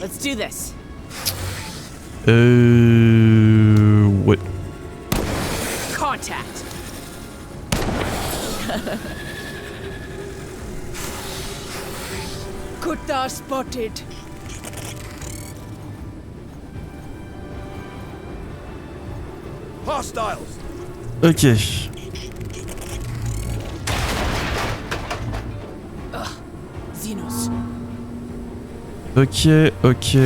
Speaker 5: Let's do this.
Speaker 1: Ouais.
Speaker 6: Contact.
Speaker 2: Kutta spotted.
Speaker 3: Hostiles!
Speaker 1: Ok.
Speaker 2: Xenos.
Speaker 1: Ok.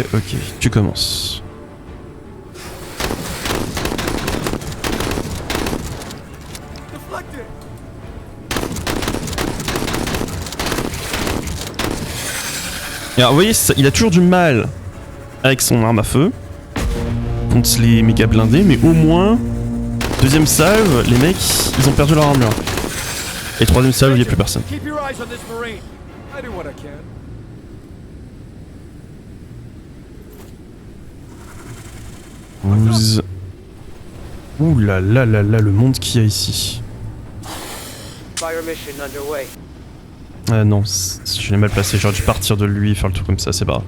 Speaker 1: Tu commences.
Speaker 3: Deflected!
Speaker 1: Alors, vous voyez, il a toujours du mal avec son arme à feu contre les méga blindés, mais au moins, deuxième salve, les mecs, ils ont perdu leur armure. Et troisième salve, il n'y a plus personne.
Speaker 3: Keep your eyes on this Marine. I do what I can.
Speaker 1: Ouh là là là là, le monde qu'il y a ici.
Speaker 4: Fire mission underway.
Speaker 1: Ah non, je l'ai mal placé, j'aurais dû partir de lui et faire le tour comme ça, c'est pas grave.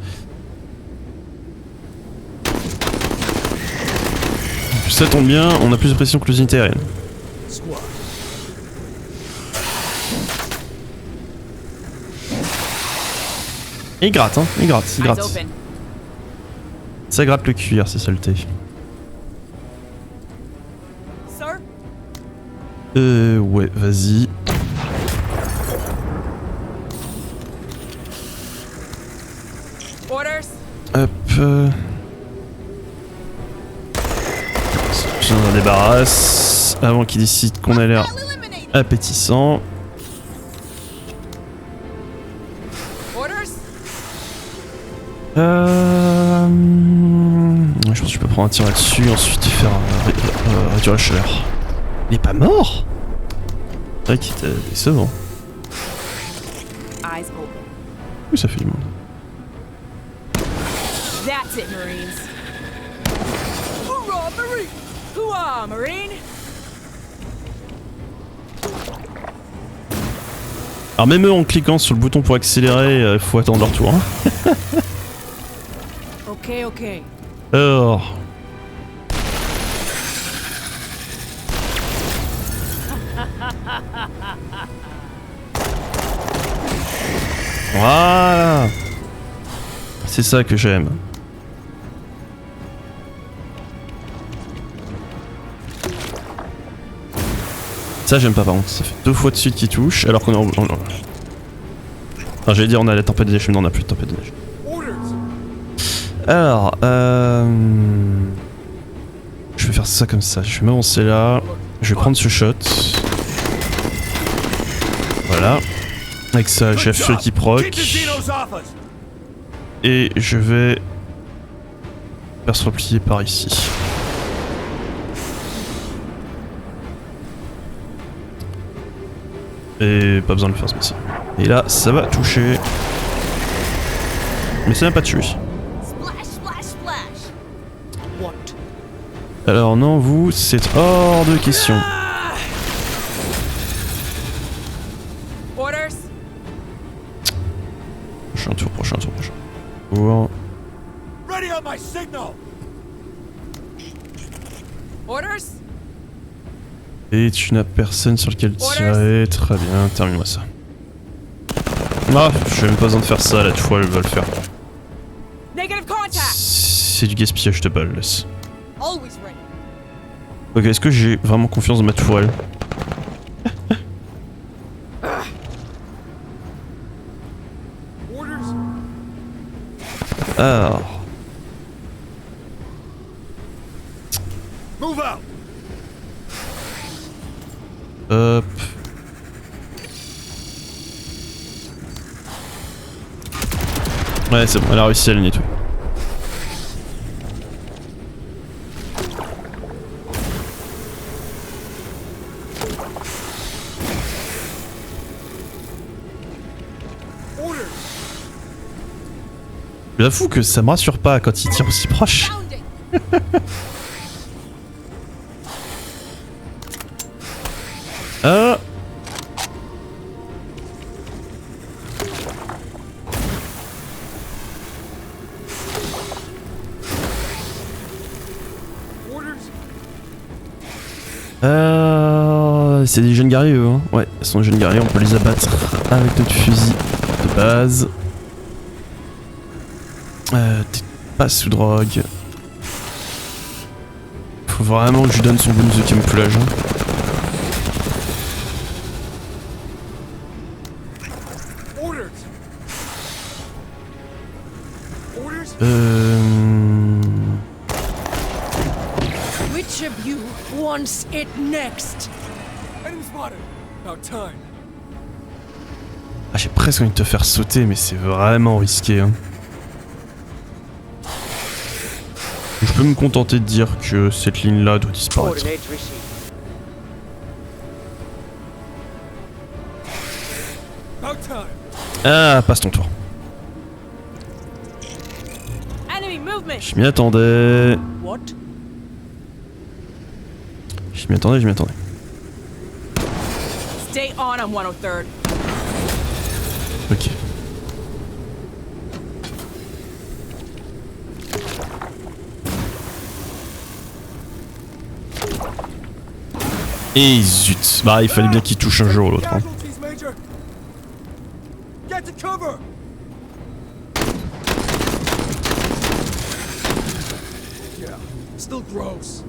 Speaker 1: Ça tombe bien, on a plus de pression que les unités aériennes.
Speaker 3: Squad.
Speaker 1: Et il gratte, hein, il gratte, il
Speaker 6: Eyes
Speaker 1: gratte.
Speaker 6: open.
Speaker 1: Ça gratte le cuir, c'est saleté.
Speaker 6: Sir?
Speaker 1: Ouais, vas-y.
Speaker 6: Orders?
Speaker 1: Hop. J'en débarrasse avant qu'il décide qu'on a l'air
Speaker 6: Eliminated.
Speaker 1: appétissant.
Speaker 6: Orders?
Speaker 1: Je pense que je peux prendre un tir là-dessus, ensuite faire réduire la chaleur. Il est pas mort? C'est vrai qu'il était décevant.
Speaker 6: Eyes open.
Speaker 1: Oui, ça fait du monde.
Speaker 6: That's it, Marines. Hoorah, Marine! Hoorah, Marine!
Speaker 1: Alors même eux en cliquant sur le bouton pour accélérer, faut attendre leur tour. Hein.
Speaker 2: Ok.
Speaker 1: Alors... Voilà. C'est ça que j'aime. Ça j'aime pas par contre, ça fait 2 fois de suite qu'il touche alors qu'on est en... Enfin j'allais dire on a la tempête de neige, mais non on a plus de tempête de neige. Alors je vais faire ça comme ça, je vais m'avancer là, je vais prendre ce shot. Voilà. Avec ça j'ai Fury qui proc. Et je vais faire se replier par ici. Et pas besoin de le faire ce mois-ci. Et là, ça va toucher. Mais ça n'a pas tué.
Speaker 5: Splash, splash, splash.
Speaker 2: What?
Speaker 1: Alors non, vous, c'est hors de question.
Speaker 6: Orders?
Speaker 1: Prochain tour, prochain tour, prochain tour.
Speaker 3: Ready on my signal!
Speaker 6: Orders?
Speaker 1: Et tu n'as personne sur lequel tirer. Très bien, termine-moi ça. Ah, j'ai même pas besoin de faire ça, la toile va le faire.
Speaker 6: Negative contact!
Speaker 1: C'est du gaspillage de balles, laisse.
Speaker 6: Always ready.
Speaker 1: Ok, est-ce que j'ai vraiment confiance dans ma toile?
Speaker 3: Orders?
Speaker 1: Alors...
Speaker 3: Move out!
Speaker 1: Hop. Ouais, c'est bon, elle a réussi à le nettoyer.
Speaker 3: Orders!
Speaker 1: J'avoue que ça me rassure pas quand il tire aussi proche.
Speaker 6: Found it!
Speaker 1: Ah. C'est des jeunes guerriers eux, hein. Ouais, ils sont des jeunes guerriers, on peut les abattre avec notre fusil de base. T'es pas sous drogue. Faut vraiment que je lui donne son bonus de camouflage. Hein.
Speaker 3: Orders! Orders?
Speaker 2: Which of you wants it next?
Speaker 3: Enemy spotted! About time.
Speaker 1: Ah, j'ai presque envie de te faire sauter, mais c'est vraiment risqué. Hein. Je peux me contenter de dire que cette ligne-là doit disparaître.
Speaker 4: Coordinates received.
Speaker 3: About time.
Speaker 1: Ah, passe ton tour.
Speaker 6: Enemy movement!
Speaker 1: Je m'y attendais.
Speaker 2: What?
Speaker 1: Je m'y attendais, je m'y attendais.
Speaker 6: Stay on 103rd.
Speaker 1: Ok. Et zut. Bah, il fallait bien qu'il touche un jour ou l'autre. Hein.
Speaker 3: Casualties, Major! Get to cover! Yeah, still gross.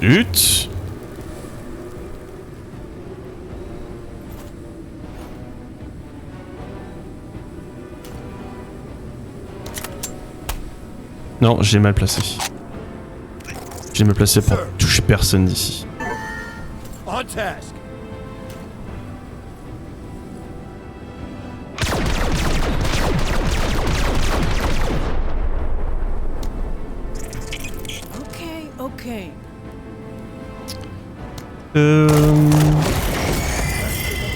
Speaker 1: Zut. Non, j'ai mal placé. J'ai mal placé pour toucher personne d'ici.
Speaker 3: On task.
Speaker 2: Okay, okay.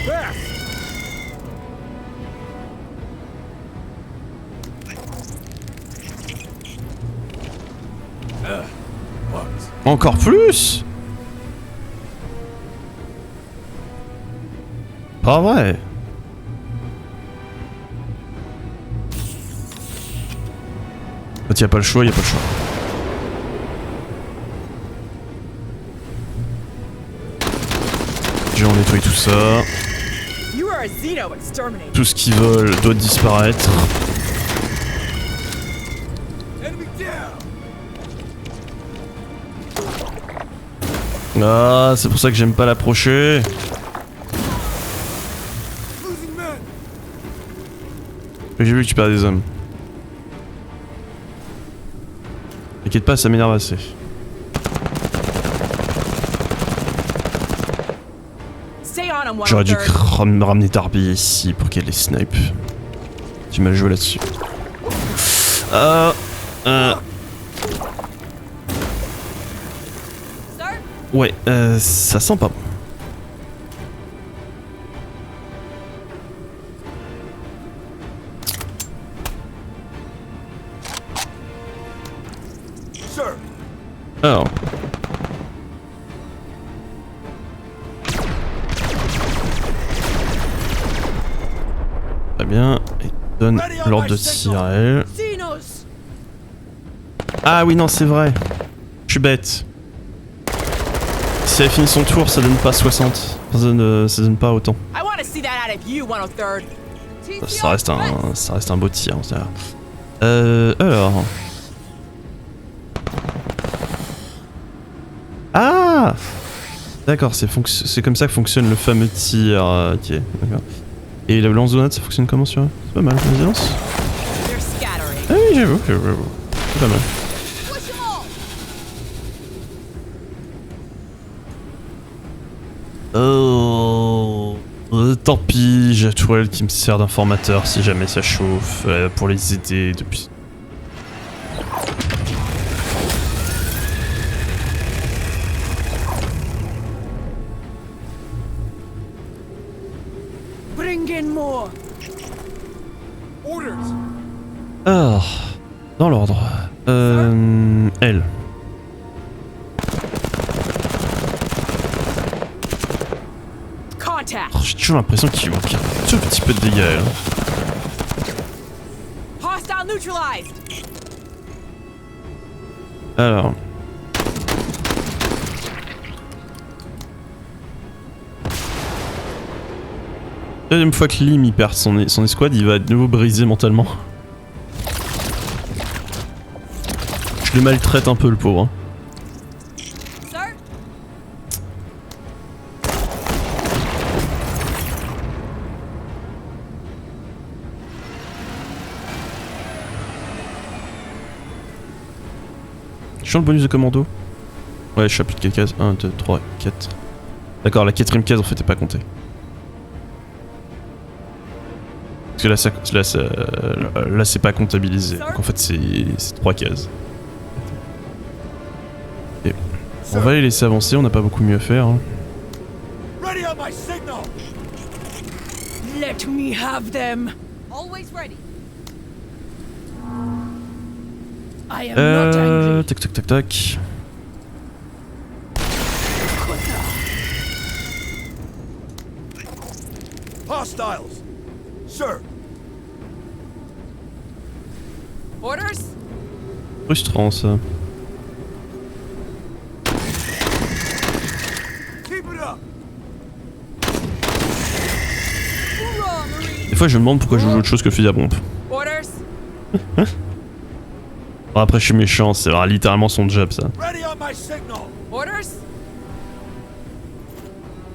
Speaker 3: Fast! Bugs.
Speaker 1: Encore plus? Pas vrai. Quand y a pas le choix, y a pas le choix. Je vais en nettoyer tout ça.
Speaker 6: You are a a Xeno exterminator.
Speaker 1: Tout ce qui vole doit disparaître.
Speaker 3: Enemy down!
Speaker 1: Ah, c'est pour ça que j'aime pas l'approcher.
Speaker 3: Losing men!
Speaker 1: J'ai vu que tu perds des hommes. T'inquiète pas, ça m'énerve assez.
Speaker 6: Stay on him,
Speaker 1: J'aurais dû
Speaker 6: 103rd.
Speaker 1: me ramener Darby ici pour qu'elle les snipe. Tu m'as joué là-dessus.
Speaker 6: Sir?
Speaker 1: Ouais, ça sent pas bon.
Speaker 3: Sir!
Speaker 1: Alors. Très bien. Et donne l'ordre de tir à elle.
Speaker 2: Xenos!
Speaker 1: Ah oui, non, c'est vrai. Je suis bête. Si elle finit son tour, ça donne pas 60. Ça donne pas autant.
Speaker 6: I want to see that out of you, 103rd.
Speaker 1: Ça reste un beau tir. Alors. Ah! D'accord, c'est comme ça que fonctionne le fameux tir. Ok, d'accord. Et le lance-grenade, ça fonctionne comment sur eux? C'est pas mal, vas-y, lance.
Speaker 6: They're scattering.
Speaker 1: Ah oui, j'avoue. C'est pas mal.
Speaker 6: Push them all.
Speaker 1: Oh, tant pis, j'ai la tourelle qui me sert d'informateur si jamais ça chauffe, pour les aider depuis...
Speaker 2: Bring in more!
Speaker 3: Orders!
Speaker 1: Ah, dans l'ordre. Elle.
Speaker 6: Contact.
Speaker 1: Oh, j'ai toujours l'impression qu'il manque un tout petit peu de dégâts, elle.
Speaker 6: Hostile neutralized.
Speaker 1: Alors... Deuxième fois que Lim il perd son escouade, il va de nouveau briser mentalement. Je le maltraite un peu le pauvre. Hein.
Speaker 6: Sir?
Speaker 1: Je suis le bonus de commando. Ouais, je suis à plus de 4 cases. 1, 2, 3, 4. D'accord, la quatrième case en fait est pas comptée. Parce que là c'est pas comptabilisé. Donc en fait c'est 3 cases. Et on va les laisser avancer, on n'a pas beaucoup mieux à faire. Hein.
Speaker 3: Ready on my signal!
Speaker 2: Let me have them!
Speaker 6: Always ready.
Speaker 2: I am not angry.
Speaker 1: Tac tac tac tac.
Speaker 3: Hostiles! Sir!
Speaker 6: Orders?
Speaker 1: Frustrant ça.
Speaker 3: Keep it up!
Speaker 6: Hoorah, Marine.
Speaker 1: Des fois je me demande pourquoi je joue autre chose que le fusil à pompe.
Speaker 6: Orders?
Speaker 1: Bon, après je suis méchant, c'est littéralement son job ça.
Speaker 3: Ready on my signal!
Speaker 6: Orders?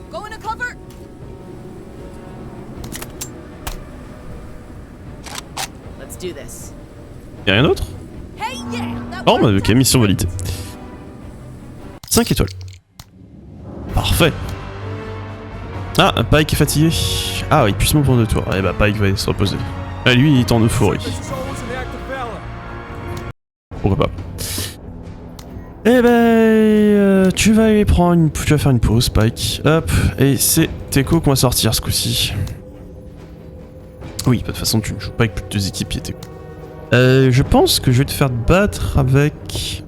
Speaker 6: Go into cover.
Speaker 5: Let's do this.
Speaker 1: Y'a rien d'autre?
Speaker 6: Hey, yeah. That
Speaker 1: Oh bah
Speaker 6: worked
Speaker 1: ok,
Speaker 6: out
Speaker 1: mission
Speaker 6: great.
Speaker 1: validée. 5 étoiles. Parfait. Ah, Pike est fatigué. Ah, épuisement pour 2 tours. Eh bah Pike va se reposer. Ah, lui il est en euphorie.
Speaker 3: This is always an act of valor.
Speaker 1: Pourquoi pas. Eh ben, tu vas faire une pause, Pike. Hop, et c'est Teko qu'on va sortir ce coup-ci. Oui, de toute façon, tu ne joues pas avec plus de 2 équipiers, Teko. Je pense que je vais te faire te battre avec...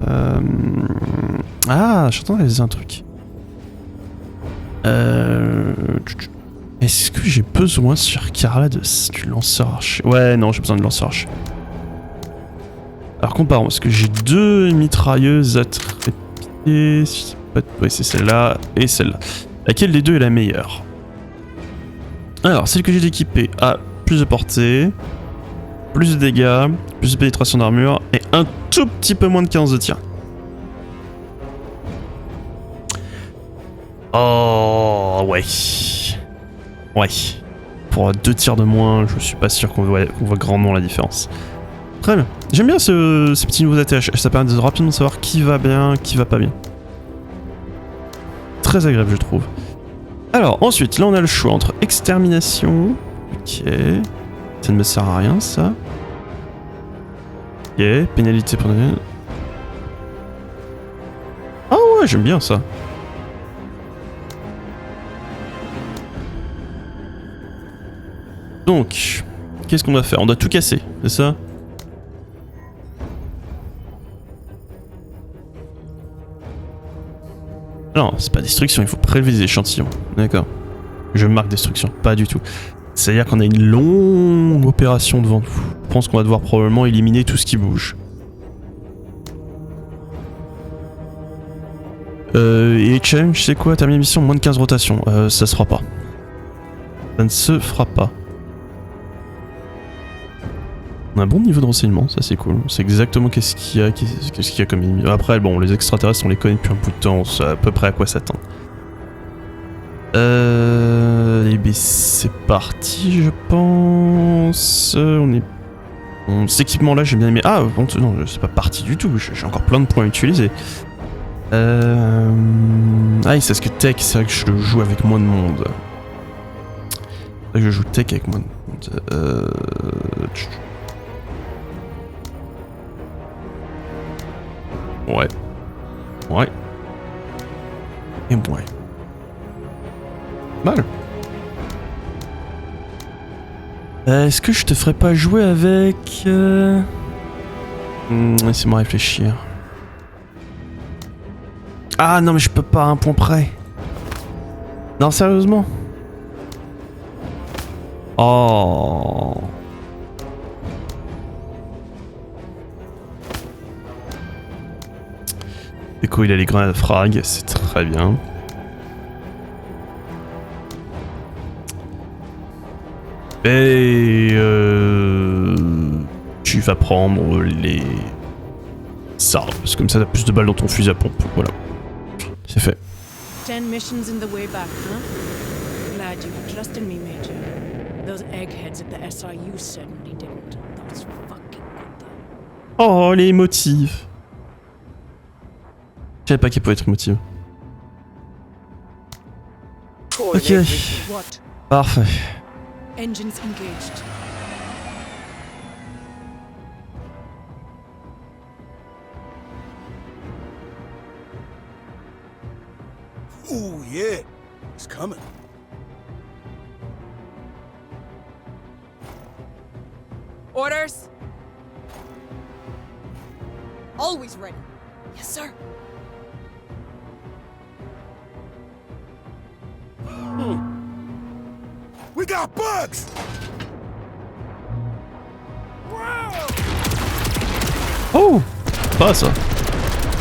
Speaker 1: Ah, je suis en train de réaliser un truc. Est-ce que j'ai besoin sur Carla du lanceur archer? Ouais, non, j'ai besoin de lanceur archer. Alors comparons, parce que j'ai 2 mitrailleuses à trépied. Oui, c'est celle-là et celle-là. Laquelle des deux est la meilleure? Alors, celle que j'ai équipée a plus de portée, plus de dégâts, plus de pénétration d'armure et un tout petit peu moins de 15 de tir. Oh, ouais. Ouais. Pour 2 tirs de moins, je suis pas sûr qu'on voit grandement la différence. Très bien. J'aime bien ces petits nouveaux ATH. Ça permet de rapidement savoir qui va bien, qui va pas bien. Très agréable, je trouve. Alors, ensuite, là, on a le choix entre extermination. Ok. Ça ne me sert à rien, ça. Ok. Pénalité pour... Ah ouais, j'aime bien ça. Donc, qu'est-ce qu'on doit faire? On doit tout casser, c'est ça? Non, c'est pas destruction, il faut prélever des échantillons. D'accord. Je marque destruction, pas du tout. C'est-à-dire qu'on a une longue opération devant nous. Je pense qu'on va devoir probablement éliminer tout ce qui bouge. Et challenge, c'est quoi? Terminer mission, moins de 15 rotations. Ça se fera pas. Ça ne se fera pas. On a un bon niveau de renseignement, ça c'est cool. C'est exactement qu'est-ce qu'il y a comme ennemi. Après, bon, les extraterrestres, on les connaît depuis un bout de temps, on sait à peu près à quoi s'attendre. Et ben c'est parti, je pense. Cet équipement-là, j'ai bien aimé. Ah, bon, non, c'est pas parti du tout. J'ai encore plein de points à utiliser. Ah, c'est parce que tech, c'est vrai que je le joue avec moins de monde. C'est vrai que je joue tech avec moins de monde. Ouais. Ouais. Et ouais. Mal. Est-ce que je te ferais pas jouer avec... Laissez-moi réfléchir. Ah non mais je peux pas à un point près. Non sérieusement. Oh. Echo, il a les grenades frag, c'est très bien. Et tu vas prendre les... ça, parce que comme ça t'as plus de balles dans ton fusil à pompe, voilà. C'est fait.
Speaker 2: 10 missions in the way back, huh? Glad you trusted me, Major. Those eggheads at the SRU certainly didn't. That was fucking good though.
Speaker 1: Oh, les motifs. Je savais pas qu'il pouvait être motivé. Ok.
Speaker 2: What?
Speaker 1: Parfait.
Speaker 2: Engines engaged.
Speaker 7: Ooh, yeah. It's coming.
Speaker 6: Orders? Always ready. Yes, sir.
Speaker 7: We got bugs!
Speaker 1: Oh, pas ça.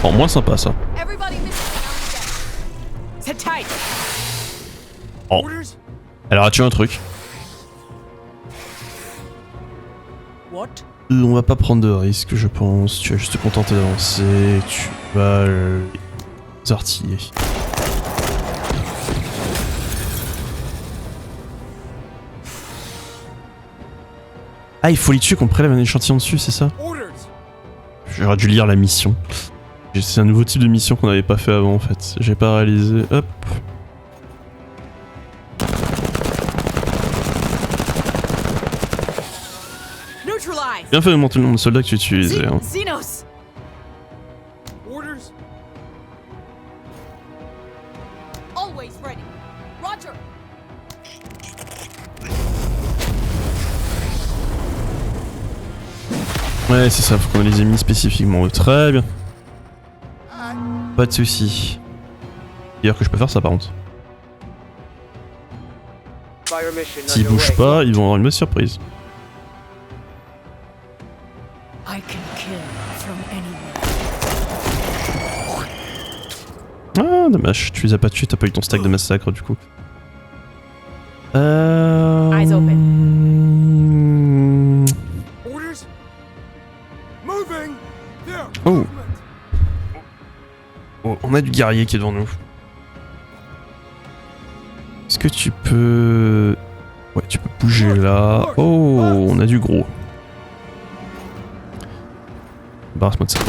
Speaker 1: Bon, moins sympa ça.
Speaker 6: Everybody missing on the deck.
Speaker 2: Sit tight.
Speaker 1: Oh. Elle a tué un truc.
Speaker 2: What?
Speaker 1: On va pas prendre de risques, je pense. Tu vas juste te contenter d'avancer. Tu vas les artiller. Ah, il faut les tuer qu'on prélève un échantillon dessus, c'est ça? J'aurais dû lire la mission. C'est un nouveau type de mission qu'on n'avait pas fait avant en fait. J'ai pas réalisé. Hop.
Speaker 2: Neutralize.
Speaker 1: Bien fait de montrer le nombre de soldats que tu utilisais. Hein.
Speaker 2: Xenos.
Speaker 3: Orders?
Speaker 6: Always ready. Roger.
Speaker 1: Ouais, c'est ça, faut qu'on les ait mis spécifiquement. Très bien. Pas de soucis. D'ailleurs que je peux faire ça par contre.
Speaker 4: Fire mission
Speaker 1: S'ils
Speaker 4: underway.
Speaker 1: bougent pas, ils vont avoir une mauvaise surprise.
Speaker 2: I can kill from anywhere.
Speaker 1: Ah, dommage, tu les as pas tués, t'as pas eu ton stack de massacre du coup.
Speaker 5: Eyes open.
Speaker 3: Orders? Moving! There!
Speaker 1: Oh.
Speaker 3: Movement!
Speaker 1: Oh, on a du guerrier qui est devant nous. Est-ce que tu peux... Ouais, tu peux bouger là. Oh, on a du gros. Barre-moi de ça.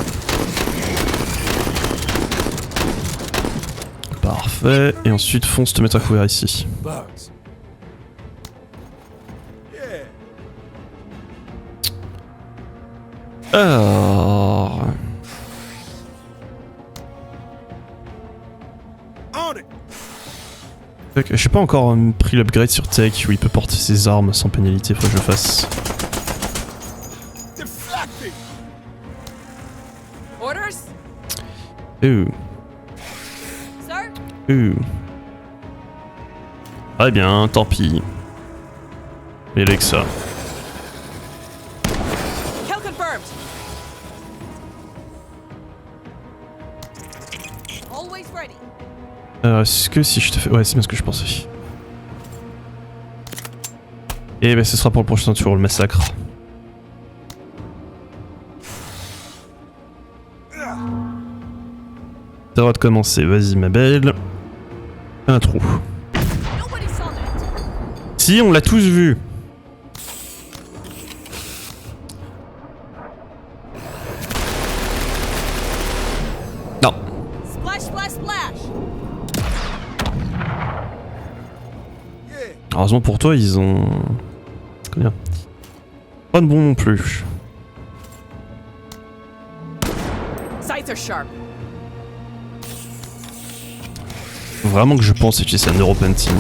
Speaker 1: Parfait. Et ensuite, fonce te mettre à couvert ici.
Speaker 7: Bugs. Yeah.
Speaker 1: Alors...
Speaker 7: On it.
Speaker 1: J'ai pas encore pris l'upgrade sur Tech où il peut porter ses armes sans pénalité, faut que je le fasse.
Speaker 7: Deflecting.
Speaker 6: Orders? Sir?
Speaker 1: Ah bien, tant pis. Il est que ça.
Speaker 6: Kill confirmed. Always ready.
Speaker 1: Est-ce que si je te fais... Ouais, c'est bien ce que je pensais. Et ben ce sera pour le prochain tour, le massacre. T'as le droit de commencer, vas-y ma belle. Un trou.
Speaker 6: Nobody saw that.
Speaker 1: Si, on l'a tous vu. Non.
Speaker 6: Splash, splash, splash.
Speaker 1: Heureusement pour toi, ils ont... Combien? Pas de bon non plus.
Speaker 6: Sights are sharp.
Speaker 1: Faut vraiment que je pense utiliser un neuroplanting.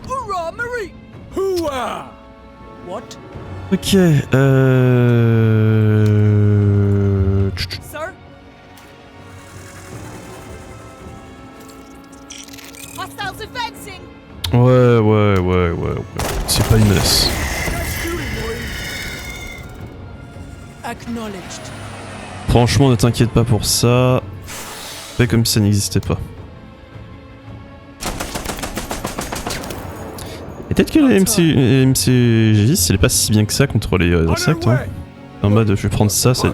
Speaker 6: Hoorah, Marie!
Speaker 7: Hooah!
Speaker 2: What?
Speaker 1: Ok,
Speaker 6: Sir? Hostiles advancing!
Speaker 1: Ouais. C'est pas une menace.
Speaker 2: Acknowledged.
Speaker 1: Franchement, ne t'inquiète pas pour ça. Fais comme si ça n'existait pas. Et peut-être que les MCGis, il est pas si bien que ça contre les insectes. Hein. En mode, je vais prendre ça, c'est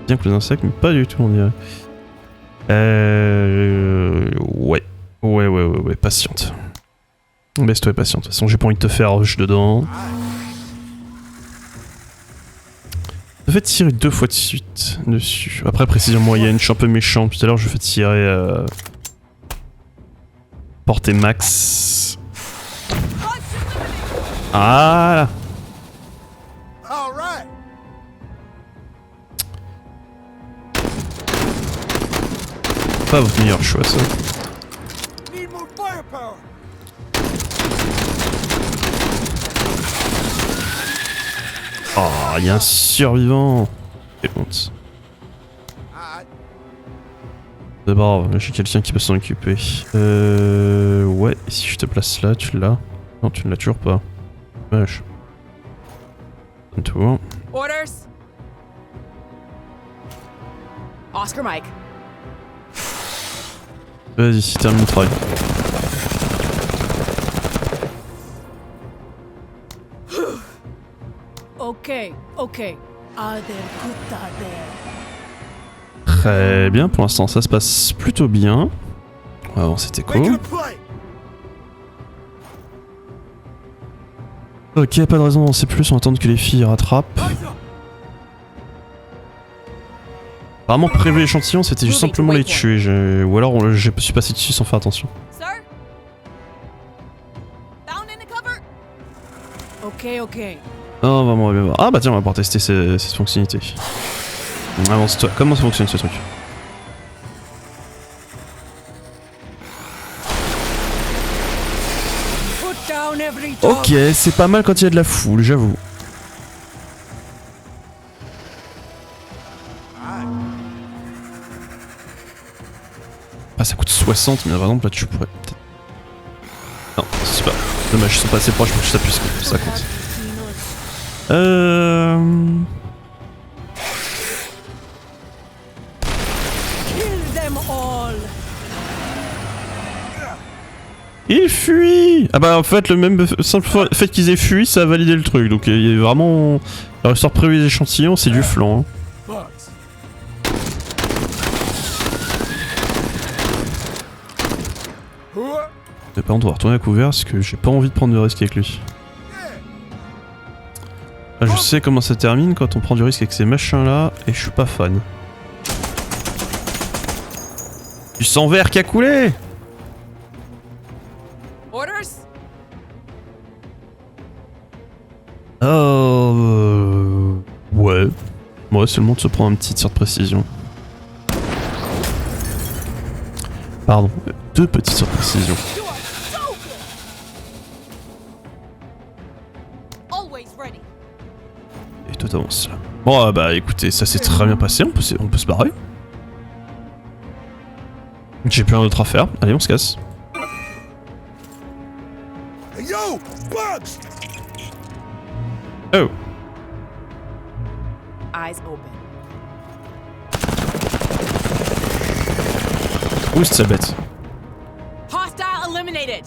Speaker 1: bien que les insectes, mais pas du tout, on dirait. Ouais, patiente. Baisse-toi et patiente. De toute façon, j'ai pas envie de te faire rush dedans. Je fais tirer 2 fois de suite dessus. Après, précision moyenne, je suis un peu méchant. Tout à l'heure, je fais tirer portée max. Ah!
Speaker 7: All right.
Speaker 1: Pas votre meilleur choix, ça.
Speaker 7: Need more firepower.
Speaker 1: Oh, il y a un survivant. Quelle honte.
Speaker 7: Alright.
Speaker 1: D'abord, j'ai quelqu'un qui peut s'en occuper. Ouais, si je te place là, tu l'as. Non, tu ne l'as toujours pas. Wesh. Un tour.
Speaker 6: Orders? Oscar Mike.
Speaker 1: Vas-y, termine le travail.
Speaker 2: Okay. Are there good are there?
Speaker 1: Très bien, pour l'instant ça se passe plutôt bien. On va avancer tes
Speaker 7: Making
Speaker 1: cours.
Speaker 7: a play.
Speaker 1: Ok, pas de raison d'avancer plus, on va attendre que les filles rattrapent. Apparemment, prélever l'échantillon, c'était juste simplement les tuer. Ou alors, je suis passé dessus sans faire attention.
Speaker 6: Sir? Found in the cover?
Speaker 2: Okay.
Speaker 1: Non, vraiment, on va bien voir. Ah bah tiens, on va pouvoir tester cette fonctionnalité. Avance-toi, comment ça fonctionne ce truc?
Speaker 2: Put down every dog.
Speaker 1: Ok, c'est pas mal quand il y a de la foule, j'avoue. Ah, ça coûte 60, mais par exemple là tu pourrais peut-être... Non, c'est pas... Dommage, ils sont pas assez proches pour que ça puisse compter, ça compte.
Speaker 2: Kill them all.
Speaker 1: Il fuit. Ah bah en fait le même simple fait qu'ils aient fui ça a validé le truc. Donc il y a vraiment... La ressort prévu des échantillons c'est du flan. Hein.
Speaker 7: Bugs. Hua.
Speaker 1: Par contre on va retourner à couvert parce que j'ai pas envie de prendre de risque avec lui. Ah, je sais comment ça termine quand on prend du risque avec ces machins là et je suis pas fan. Du sang vert qui a coulé.
Speaker 6: Orders?
Speaker 1: Ouais. Ouais, c'est le moment de se prendre un petit tir de précision. Pardon, 2 petits tirs de précision.
Speaker 6: You are so good! Always ready.
Speaker 1: Et toi t'avances là. Bon bah écoutez, ça s'est très bien passé, on peut se barrer. J'ai plus rien d'autre à faire, allez on se casse.
Speaker 7: Hey, yo! Bugs!
Speaker 1: Oh.
Speaker 5: Eyes open.
Speaker 1: Où est cette bête?
Speaker 6: Hostile eliminated.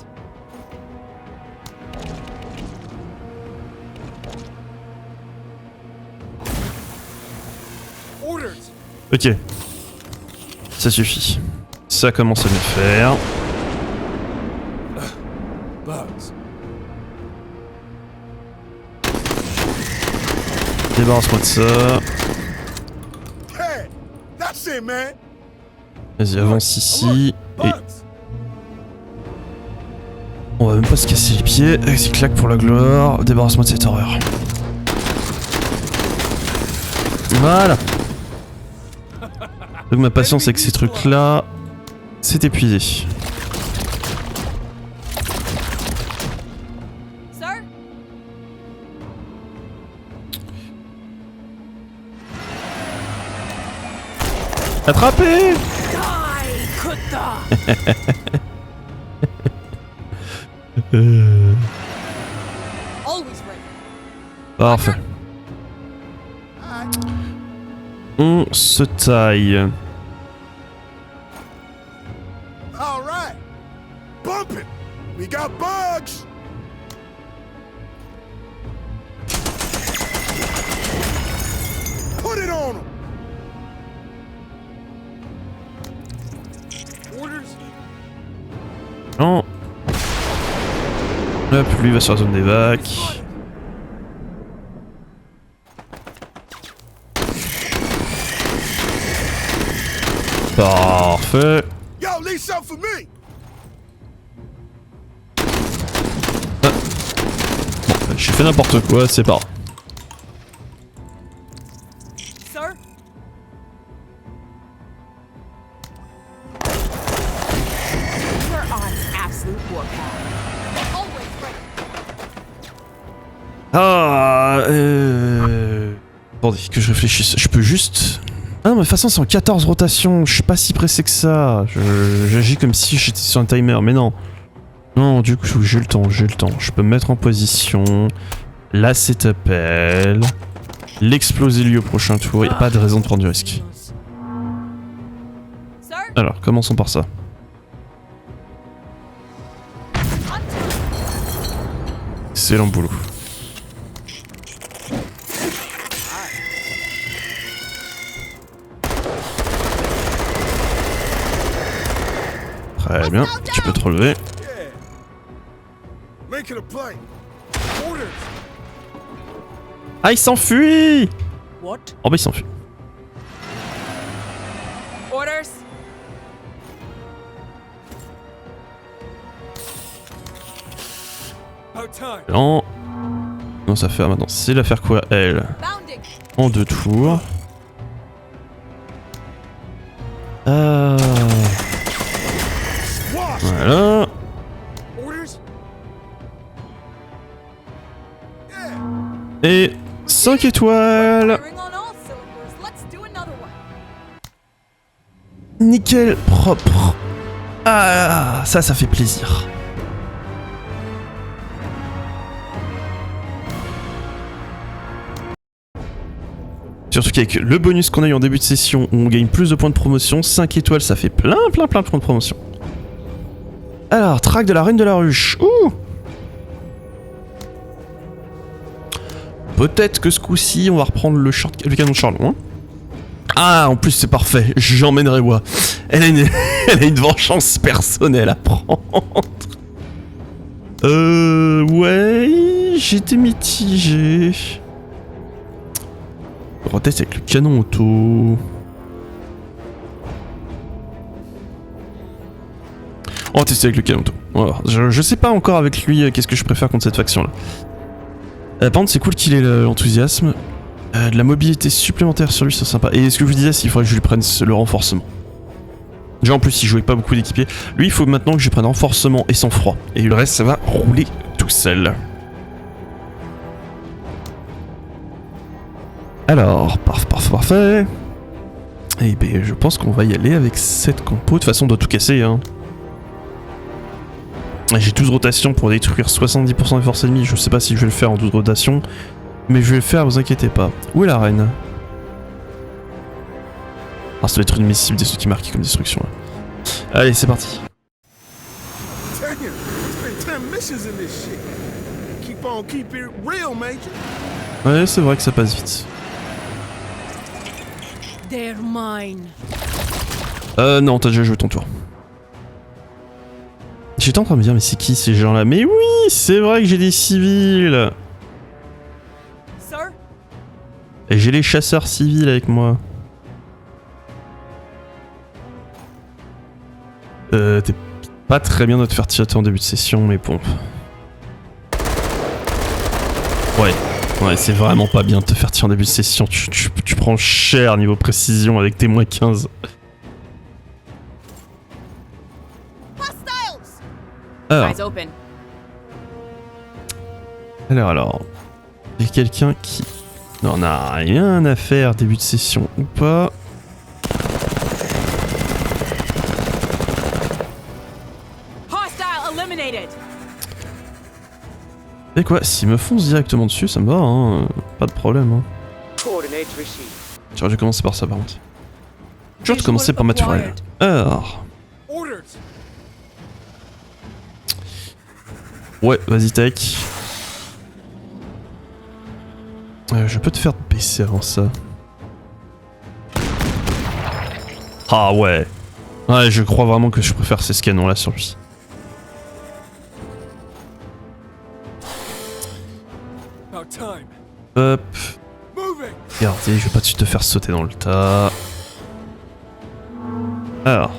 Speaker 7: Orders!
Speaker 1: Ok. Ça suffit. Ça commence à bien faire.
Speaker 7: Bugs.
Speaker 1: Débarrasse-moi de ça.
Speaker 7: Hey! That's it, man!
Speaker 1: Vas-y, avance ici. Et
Speaker 7: Bugs!
Speaker 1: on va même pas se casser les pieds. Vas-y, claque pour la gloire. Débarrasse-moi de cette horreur. Voilà. Donc ma patience avec ces trucs là, c'est épuisé.
Speaker 6: Sir?
Speaker 1: Attrapé.
Speaker 6: Always ready.
Speaker 1: Parfait. On se taille.
Speaker 7: All right! Bump it! We got bugs! Put it on him! Orders?
Speaker 1: Non. Hop, lui va sur la zone d'évac. Parfait.
Speaker 7: Yo, leave something for me!
Speaker 1: J'ai fait n'importe quoi, c'est pas grave.
Speaker 6: Sir?
Speaker 5: We're on absolute warpath.
Speaker 6: Always ready.
Speaker 1: Attendez, que je réfléchisse. Je peux juste... Ah non, mais de toute façon, c'est en 14 rotations. Je suis pas si pressé que ça. J'agis comme si j'étais sur un timer, mais non. Non, du coup, j'ai le temps, j'ai le temps. Je peux me mettre en position. Là, c'est appel. L'exploser lui au prochain tour. Y a pas de raison de prendre du risque.
Speaker 6: Sir?
Speaker 1: Alors, commençons par ça. Excellent boulot. Très bien, tu peux te relever.
Speaker 7: Yeah. Make it a play. Orders!
Speaker 1: Ah, il s'enfuit!
Speaker 2: What?
Speaker 1: Oh bah il s'enfuit.
Speaker 6: Orders?
Speaker 3: About time.
Speaker 1: Non. Non, ça fait maintenant, c'est la faire courir elle
Speaker 6: Bounding.
Speaker 1: en 2 tours.
Speaker 7: Squash!
Speaker 1: Voilà.
Speaker 7: Orders? Yeah.
Speaker 1: Et 5 étoiles.
Speaker 6: Firing on all cylinders. Let's do another one.
Speaker 1: Nickel, propre. Ah, ça fait plaisir. Surtout qu'avec le bonus qu'on a eu en début de session, où on gagne plus de points de promotion, 5 étoiles, ça fait plein de points de promotion. Alors, track de la reine de la ruche. Ouh. Peut-être que ce coup-ci, on va reprendre le canon de Charlon. Hein. Ah, en plus, c'est parfait. J'emmènerai moi. Elle a une vengeance personnelle à prendre. Ouais, j'étais mitigé. On va tester avec le canon auto. On va tester avec le canon auto. Voilà. Je sais pas encore avec lui qu'est-ce que je préfère contre cette faction là. Par contre, c'est cool qu'il ait l'enthousiasme. De la mobilité supplémentaire sur lui, c'est sympa. Et ce que je vous disais, c'est qu'il faudrait que je lui prenne le renforcement. Déjà en plus, il jouait pas beaucoup d'équipiers. Lui, il faut maintenant que je prenne renforcement et sang-froid. Et le reste, ça va rouler tout seul. Alors, parfait. Et ben, je pense qu'on va y aller avec cette compo. De toute façon, on doit tout casser, hein. J'ai 12 rotations pour détruire 70% des forces ennemies. Je sais pas si je vais le faire en 12 rotations. Mais je vais le faire, vous inquiétez pas. Où est la reine? Ah, ça doit être une missive des trucs qui marquent comme destruction là. Allez, c'est parti.
Speaker 7: Damn, it's been 10 missions in this shit. Keep on keeping it real, Major.
Speaker 1: Ouais, c'est vrai que ça passe vite.
Speaker 2: They're mine.
Speaker 1: Non, t'as déjà joué ton tour. J'étais en train de me dire, mais c'est qui ces gens-là? Mais oui, c'est vrai que j'ai des civils.
Speaker 6: Sir?
Speaker 1: Et j'ai les chasseurs civils avec moi. T'es pas très bien de te faire tirer en début de session, mais bon. Ouais, c'est vraiment pas bien de te faire tirer en début de session. Tu prends cher niveau précision avec tes moins 15.
Speaker 6: Eyes open.
Speaker 1: Alors. Il y a quelqu'un qui n'en a rien à faire début de session ou pas.
Speaker 6: Hostile eliminated.
Speaker 1: Et quoi, s'ils me foncent directement dessus, ça me va, hein. Pas de problème. Hein.
Speaker 4: Coordinates received.
Speaker 1: Tiens, je vais commencer par ça par contre. Je vais commencer par Maturel. Alors.
Speaker 3: Orders!
Speaker 1: Ouais, vas-y, tech. Je peux te faire baisser avant ça. Ah ouais. Ouais, je crois vraiment que je préfère ces canons là sur lui.
Speaker 3: About time.
Speaker 1: Hop.
Speaker 3: Moving!
Speaker 1: Regardez, je vais pas te faire sauter dans le tas. Alors.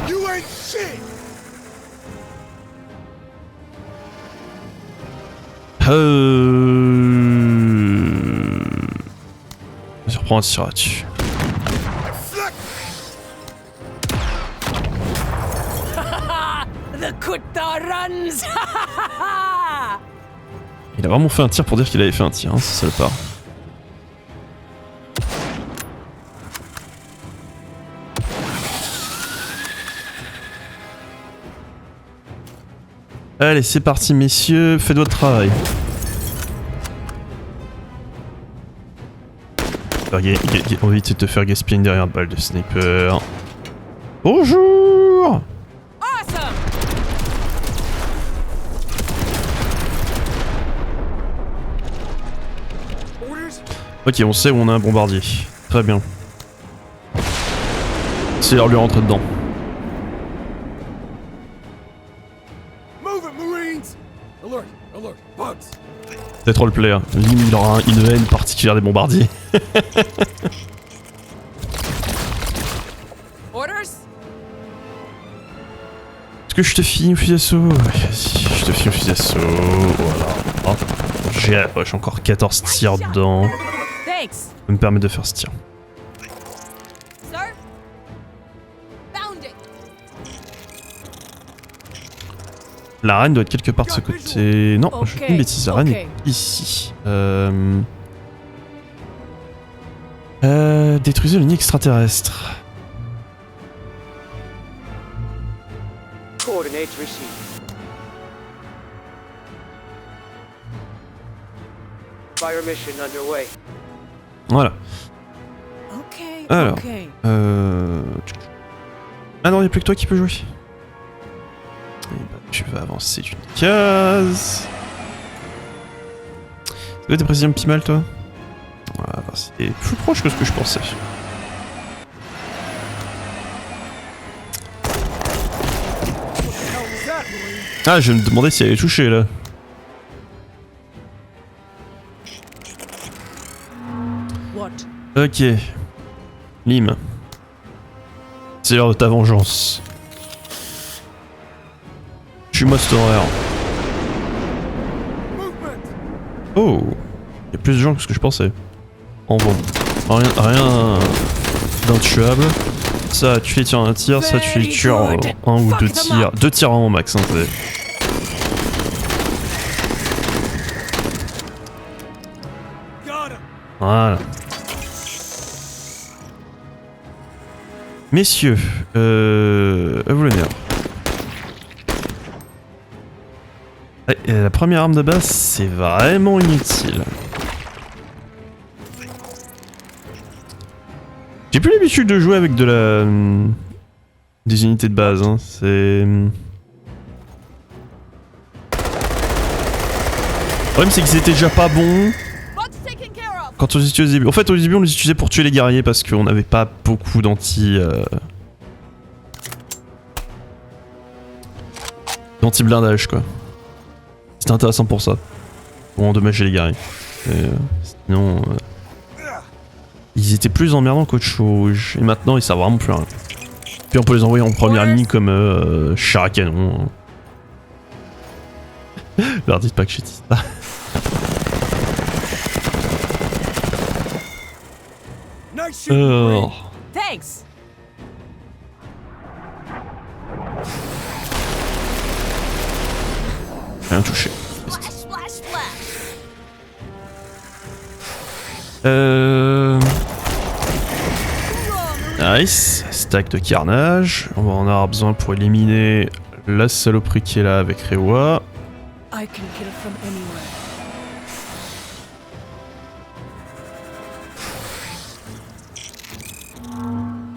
Speaker 7: You ain't shit.
Speaker 1: Je reprends un tir là-dessus.
Speaker 7: Fleck.
Speaker 2: The Kutta runs!
Speaker 1: Il a vraiment fait un tir pour dire qu'il avait fait un tir, hein, c'est ça le part. Allez, c'est parti, messieurs, faites votre travail. On va éviter de te faire gaspiller une dernière balle de sniper. Bonjour!
Speaker 6: Awesome.
Speaker 3: Orders?
Speaker 1: Ok, on sait où on a un bombardier. Très bien. C'est l'heure de lui rentrer dedans.
Speaker 3: Move it, Marines! Alert! Alert! Bugs!
Speaker 1: C'est roleplay, hein. Lim, il aura une haine particulière des bombardiers.
Speaker 6: Orders?
Speaker 1: Est-ce que je te file un fusil d'assaut? Vas-y, je te file un fusil d'assaut. Voilà. Oh, j'ai encore 14 tirs dedans.
Speaker 6: Thanks.
Speaker 1: Ça me permet de faire ce tir.
Speaker 6: Sir? Found it.
Speaker 1: La reine doit être quelque part de ce côté. Non, je fais une bêtise. La reine
Speaker 2: ok.
Speaker 1: est ici. Détruisez le nid extraterrestre.
Speaker 4: Coordinates received. Fire mission underway.
Speaker 1: Voilà. Alors.
Speaker 2: Okay.
Speaker 1: Ah non, il n'y a plus que toi qui peux jouer. Et bah, tu vas avancer d'une case. Tu t'es précisé un petit mal, toi? Voilà, c'est plus proche que ce que je pensais. Ah, je me demandais si elle allait toucher là.
Speaker 2: What?
Speaker 1: Ok. Lim. C'est l'heure de ta vengeance. Je suis Monster. Oh, il y a plus de gens que ce que je pensais. En bon. Rien d'intuable. Ça, tu les tires en un tir, ça, tu les tues en un ou deux tirs. 2 tirs en max, hein, voilà. Messieurs, à vous l'honneur. La première arme de base, c'est vraiment inutile. J'ai plus l'habitude de jouer avec des unités de base, hein. C'est... Le problème, c'est qu'ils étaient déjà pas bons quand on les utilisait au début. En fait, au début, on les utilisait pour tuer les guerriers parce qu'on n'avait pas beaucoup d'anti-blindage, quoi. C'était intéressant pour ça. Pour endommager les guerriers. Sinon... ils étaient plus emmerdants qu'autre chose. Et maintenant, ils servent vraiment plus à rien. Puis on peut les envoyer en première ligne comme char à canon. Leur dites pas que je dis ça. Alors...
Speaker 6: Thanks.
Speaker 1: Rien touché. Nice, stack de carnage. On va en avoir besoin pour éliminer la saloperie qui est là avec Rewa.
Speaker 2: I can kill from anywhere.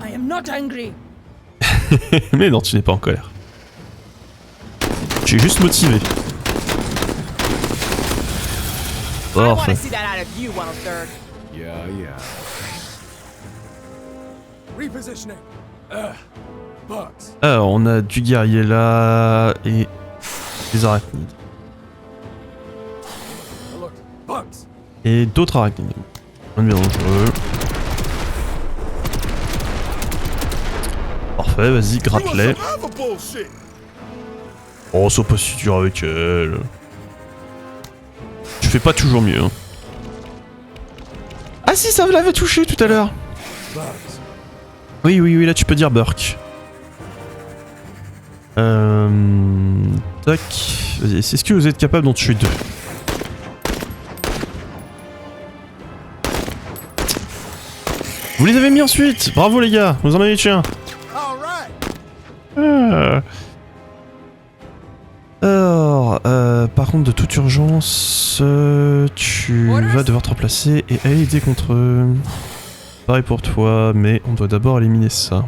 Speaker 2: I am not angry.
Speaker 1: Mais non, tu n'es pas en colère. Tu es juste motivé.
Speaker 6: I want
Speaker 1: Parfait.
Speaker 6: to see that out of you, 103rd.
Speaker 3: Yeah. Repositioning. Bugs.
Speaker 1: Alors, on a du guerrier là et des arachnides.
Speaker 3: Alert. Bugs.
Speaker 1: Et d'autres arachnides. Un bien dangereux. Parfait, vas-y, gratte-les. Oh, sois pas si dur avec elle. Tu fais pas toujours mieux. Hein. Ah si, ça l'avait touché tout à l'heure. Oui, là tu peux dire Burke. Tac. Vas-y, est-ce que vous êtes capable d'en tuer 2? Vous les avez mis ensuite. Bravo les gars, vous en avez tué un. Alors, par contre, de toute urgence, tu vas devoir te remplacer et aller aider contre eux. Pareil pour toi, mais on doit d'abord éliminer ça.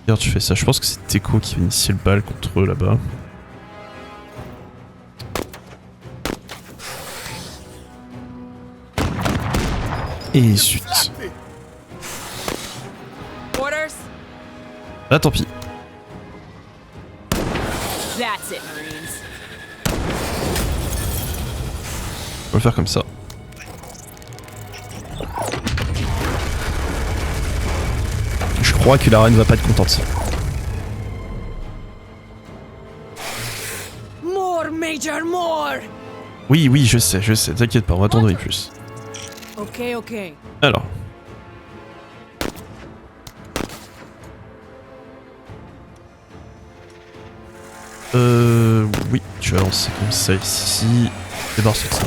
Speaker 1: Regarde, tu fais ça. Je pense que c'est Teko qui va initier le bal contre eux là-bas. Et suite.
Speaker 6: Orders?
Speaker 1: Ah, tant pis.
Speaker 6: That's it, Marines.
Speaker 1: On va le faire comme ça. Je crois que la reine va pas être contente.
Speaker 2: More, Major, more!
Speaker 1: Oui, je sais, t'inquiète pas, on va t'en donner plus.
Speaker 2: Okay.
Speaker 1: Alors. Oui, tu vas lancer comme ça ici. Débarque de ça.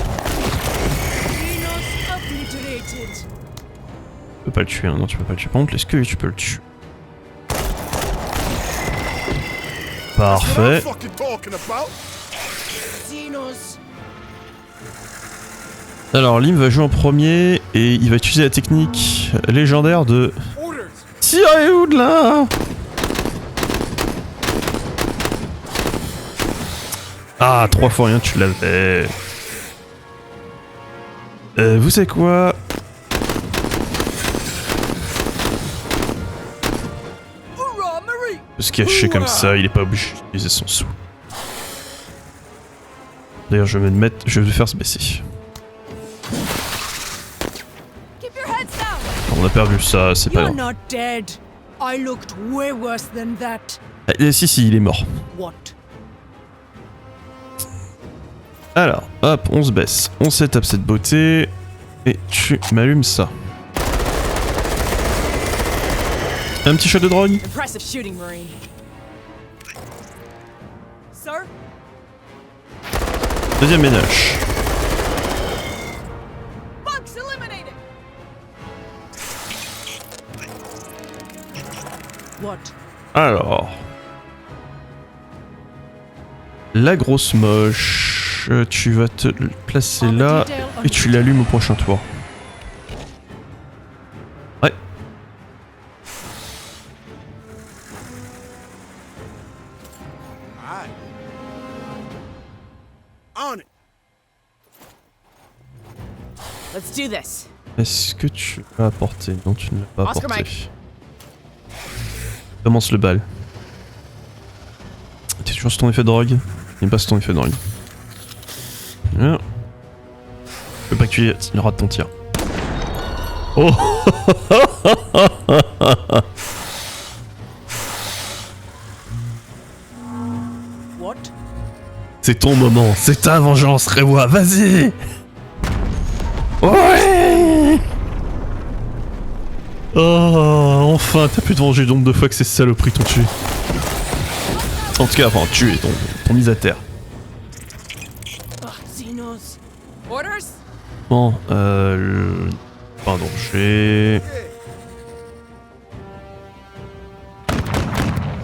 Speaker 2: Xenos obliterated.
Speaker 1: Tu peux pas le tuer, hein. Non, tu peux pas le tuer. Par contre, est-ce que tu peux le tuer? Parfait.
Speaker 2: Xenos.
Speaker 1: Alors Lim va jouer en premier et il va utiliser la technique légendaire de...
Speaker 3: Orders!
Speaker 1: Tirez-vous de là! Ah, 3 fois rien, tu l'avais. Vous savez quoi?
Speaker 3: Hoorah, Marie!
Speaker 1: Se cacher comme ça, il est pas obligé d'utiliser son sou. D'ailleurs, je vais me mettre, je vais faire se baisser.
Speaker 6: Keep your heads down.
Speaker 1: On a perdu ça, c'est pas
Speaker 2: You're
Speaker 1: grave.
Speaker 2: not dead. I looked way worse than that.
Speaker 1: Si, il est mort.
Speaker 2: What?
Speaker 1: Alors, hop, on se baisse. On s'étape cette beauté. Et tu m'allumes ça. Un petit shot de drogue.
Speaker 6: Impressive shooting, Marine. Sir?
Speaker 1: Deuxième ménage.
Speaker 6: Bugs eliminated.
Speaker 2: What?
Speaker 1: Alors. La grosse moche. Tu vas te placer là. Et tu l'allumes au prochain tour. Ouais.
Speaker 7: Alright. On it.
Speaker 6: Let's do this.
Speaker 1: Est-ce que tu l'as apporté? Non, tu ne l'as pas
Speaker 6: Oscar
Speaker 1: apporté.
Speaker 6: Mike.
Speaker 1: Commence le bal. T'es toujours sur ton effet de drogue? Il n'est pas sur ton effet de drogue. Bien. Je veux pas que tu rates ton tir. Oh.
Speaker 2: What?
Speaker 1: C'est ton moment, c'est ta vengeance, Rewa, vas-y! Ouais! Oh, enfin, t'as pu te venger donc 2 fois que ces saloperies t'ont tué. En tout cas, enfin, tué, ton mise à terre.
Speaker 2: Ah, Xenos.
Speaker 6: Orders?
Speaker 1: Bon, pardon, j'ai...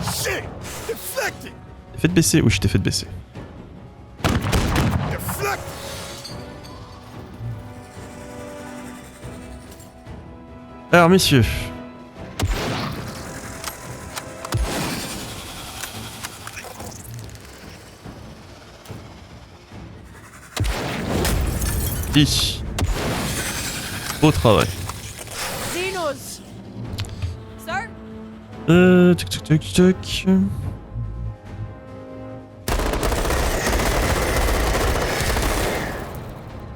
Speaker 7: Shit! Deflected!
Speaker 1: Fait de baisser? Oui, je t'ai fait de baisser.
Speaker 7: Deflected!
Speaker 1: Alors, messieurs. Beau travail.
Speaker 2: Xenos.
Speaker 6: Sir?
Speaker 1: Tac.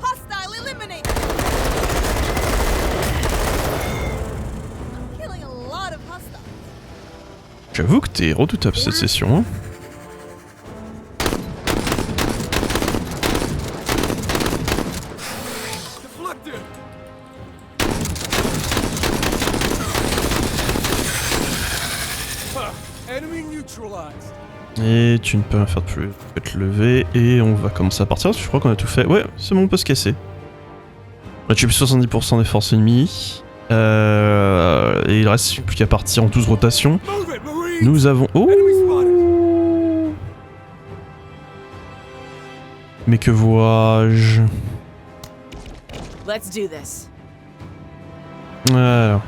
Speaker 6: Hostile eliminated. I'm killing a lot of hostiles.
Speaker 1: J'avoue que t'es redoutable cette session. Hein.
Speaker 3: Deflected! Ha! Enemy neutralized.
Speaker 1: Et tu ne peux rien faire de plus. Tu peux te lever et on va commencer à partir. Je crois qu'on a tout fait. Ouais, c'est bon, on peut se casser. On a tué plus 70% des forces ennemies. Et il reste plus qu'à partir en 12 rotations.
Speaker 3: Move it, Marine!
Speaker 1: Nous avons... Oh,
Speaker 3: Enemy spotted!
Speaker 1: mais que vois-je?
Speaker 6: Let's do this.
Speaker 1: Alors.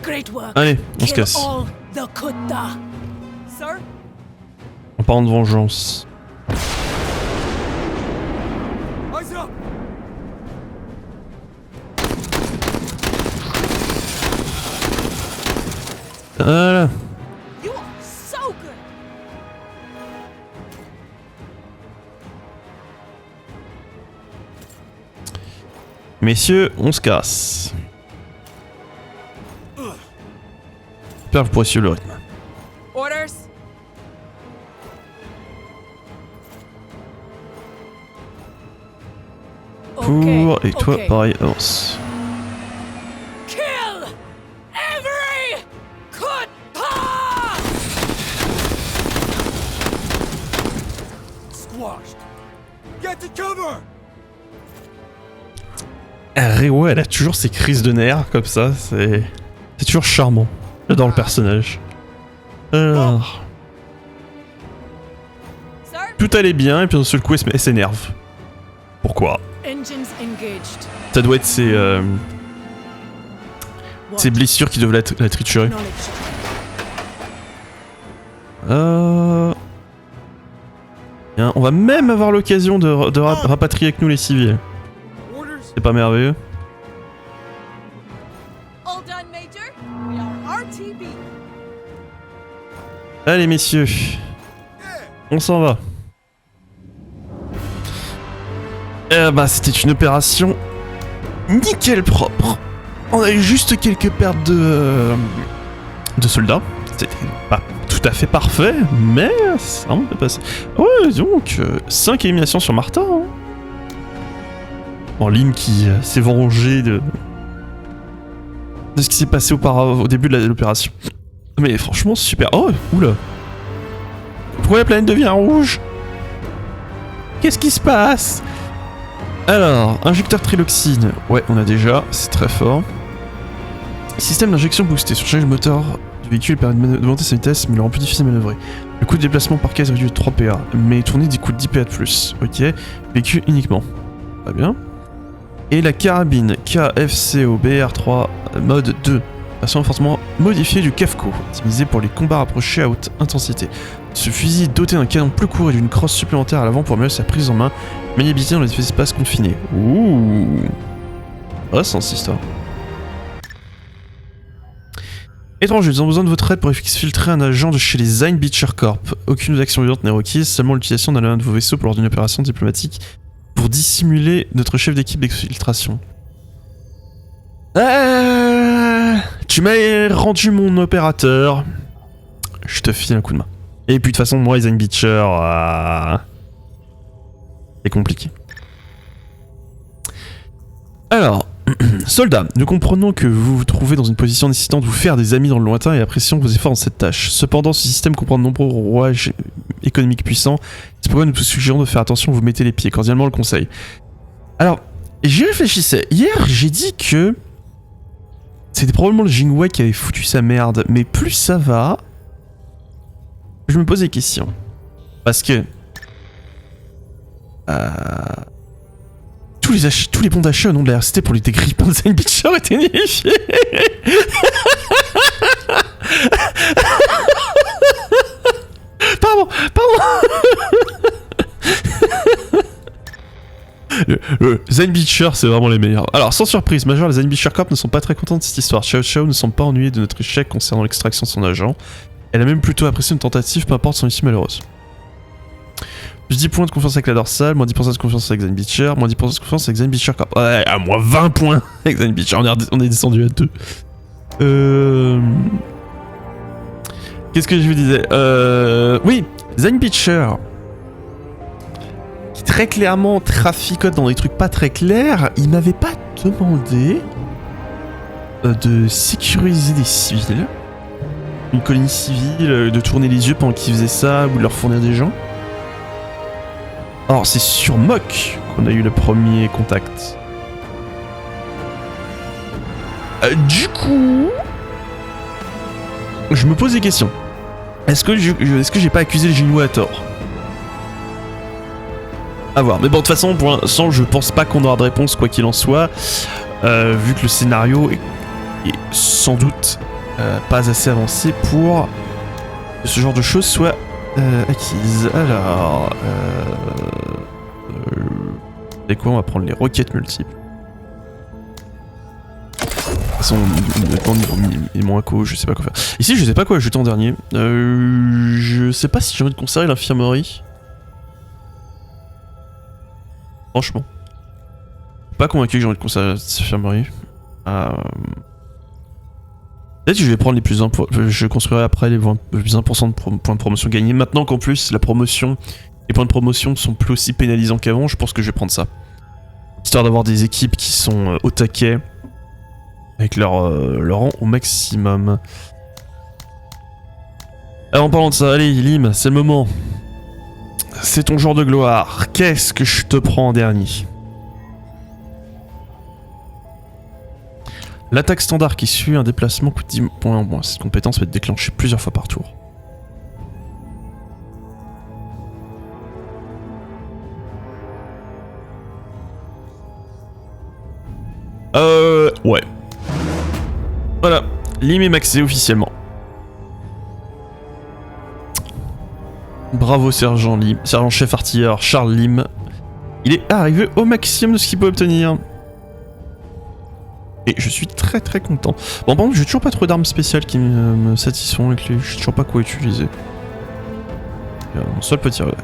Speaker 2: Great work.
Speaker 1: Allez, on se
Speaker 2: Kill
Speaker 1: casse.
Speaker 2: all the Kutta.
Speaker 6: Sir?
Speaker 1: En parlant de vengeance.
Speaker 3: Eyes up!
Speaker 1: Voilà.
Speaker 6: You are so good.
Speaker 1: Messieurs, on se casse. J'espère que vous pourrez suivre le rythme.
Speaker 6: Orders?
Speaker 1: Pour... Et toi,
Speaker 2: okay.
Speaker 1: pareil, avance.
Speaker 2: Kill every Kutta.
Speaker 3: Squashed! Get to cover!
Speaker 1: Rewa, elle a toujours ses crises de nerfs comme ça, c'est toujours charmant. J'adore le personnage. Alors,
Speaker 6: Sir?
Speaker 1: tout allait bien et puis d'un seul coup elle s'énerve. Pourquoi?
Speaker 2: Engines engaged.
Speaker 1: Ça doit être ses
Speaker 2: What?
Speaker 1: blessures qui doivent la triturer.
Speaker 2: Knowledge.
Speaker 1: Bien, on va même avoir l'occasion de rapatrier avec nous les civils.
Speaker 3: Orders?
Speaker 1: C'est pas merveilleux?
Speaker 6: All done, Major. We are RTB.
Speaker 1: Allez messieurs, on s'en va. Bah c'était une opération nickel propre. On a eu juste quelques pertes de soldats. C'était pas tout à fait parfait, mais ça on peut passer. Ouais donc 5 éliminations sur Martin. Hein. En ligne qui s'est vengé de ce qui s'est passé au début de l'opération. Mais franchement super. Oh oula. Pourquoi la planète devient rouge? Qu'est-ce qui se passe? Alors, injecteur triloxine. Ouais, on a déjà, c'est très fort. Système d'injection boosté. Surcharge le moteur du véhicule permet d'augmenter sa vitesse, mais le rend plus difficile à manœuvrer. Le coût de déplacement par case est réduit de 3 PA, mais tourner des coups de 10 PA de plus. Ok, véhicule uniquement. Très bien. Et la carabine KFCO BR3 mode 2. Version fortement modifiée du CAFCO, optimisée pour les combats rapprochés à haute intensité. Ce fusil est doté d'un canon plus court et d'une crosse supplémentaire à l'avant pour améliorer sa prise en main, maniabilité dans les espaces confinés. Ouh. Ah, c'est cette histoire. Étranger, nous avons besoin de votre aide pour exfiltrer un agent de chez les Zine Beecher Corp. Aucune action violente n'est requise, seulement l'utilisation d'un de vos vaisseaux lors d'une opération diplomatique pour dissimuler notre chef d'équipe d'exfiltration. Tu m'as rendu mon opérateur. Je te file un coup de main. Et puis de toute façon, moi, Zine Beecher, c'est compliqué. Alors, soldats, nous comprenons que vous vous trouvez dans une position nécessitant de vous faire des amis dans le lointain et apprécions vos efforts dans cette tâche. Cependant, ce système comprend de nombreux rouages économiques puissants. C'est pourquoi nous vous suggérons de faire attention où vous mettez les pieds. Cordialement, le conseil. Alors, j'y réfléchissais. Hier, j'ai dit que c'était probablement le Jingwei qui avait foutu sa merde, mais plus ça va, je me pose des questions. Parce que tous les bons d'achat au nom de la RCT pour les dégrippants de Zine Beecher étaient nullifiés. Pardon. Le Zine Beecher, c'est vraiment les meilleurs. Alors, sans surprise majeure, les Zine Beecher Corp ne sont pas très contents de cette histoire. Xiao Xiao ne semble pas ennuyé de notre échec concernant l'extraction de son agent. Elle a même plutôt apprécié une tentative, peu importe son issue malheureuse. Je 10 points de confiance avec la dorsale, moins 10% de confiance avec Zine Beecher, moins 10% de confiance avec Zine Beecher Corp. Ouais, à moins 20 points avec Zine Beecher, on est descendu à 2. Qu'est-ce que je vous disais? Oui, Zine Beecher, qui très clairement traficote dans des trucs pas très clairs, il m'avait pas demandé de sécuriser des civils, une colonie civile, de tourner les yeux pendant qu'ils faisaient ça, ou de leur fournir des gens. Alors c'est sur Mok qu'on a eu le premier contact. Du coup, je me pose des questions. Est-ce que j'ai pas accusé le Jinwei à tort? À voir. Mais bon, de toute façon, pour l'instant, je pense pas qu'on aura de réponse quoi qu'il en soit, vu que le scénario est sans doute pas assez avancé pour que ce genre de choses soit acquise. Alors, c'est quoi? On va prendre les roquettes multiples. De toute façon, le temps est moins co, je sais pas quoi faire. Ici, je sais pas quoi ajouter en dernier. Je sais pas si j'ai envie de conserver l'infirmerie. Franchement. Pas convaincu que j'ai envie de conserver l'infirmerie. Peut-être que je vais prendre les plus importants. Je construirai après les plus importants de points de promotion gagnés. Maintenant qu'en plus les points de promotion sont plus aussi pénalisants qu'avant, je pense que je vais prendre ça. Histoire d'avoir des équipes qui sont au taquet. Avec leur rang au maximum. Alors en parlant de ça, allez Lim, c'est le moment. C'est ton jour de gloire. Qu'est-ce que je te prends en dernier? L'attaque standard qui suit un déplacement coûte 10 points en moins. Cette compétence peut être déclenchée plusieurs fois par tour. Ouais. Voilà, Lim est maxé officiellement. Bravo Sergent Lim, Sergent-chef artilleur Charles Lim. Il est arrivé au maximum de ce qu'il peut obtenir. Et je suis très très content. Bon, par contre, j'ai toujours pas trop d'armes spéciales qui me satisfont avec les... Je sais toujours pas quoi utiliser. Mon seul petit regret.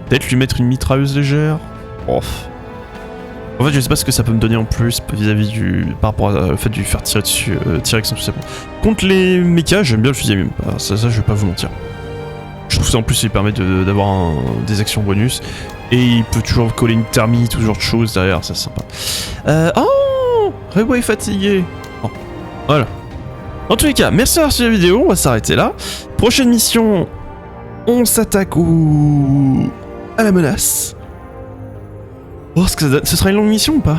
Speaker 1: Peut-être lui mettre une mitrailleuse légère. Oh. En fait, je sais pas ce que ça peut me donner en plus vis-à-vis du... par rapport au fait de lui faire tirer dessus, tirer avec son fusil à pompe. Contre les mechas, j'aime bien le fusil à pompe. Ça, je vais pas vous mentir. Je trouve ça en plus, il permet d'avoir des actions bonus. Et il peut toujours coller une thermite ou ce genre de choses derrière, ça c'est sympa. Oh, Rebo est fatigué. Bon, voilà. En tous les cas, merci d'avoir suivi la vidéo, on va s'arrêter là. Prochaine mission, on s'attaque à la menace. Oh, ce sera une longue mission ou pas?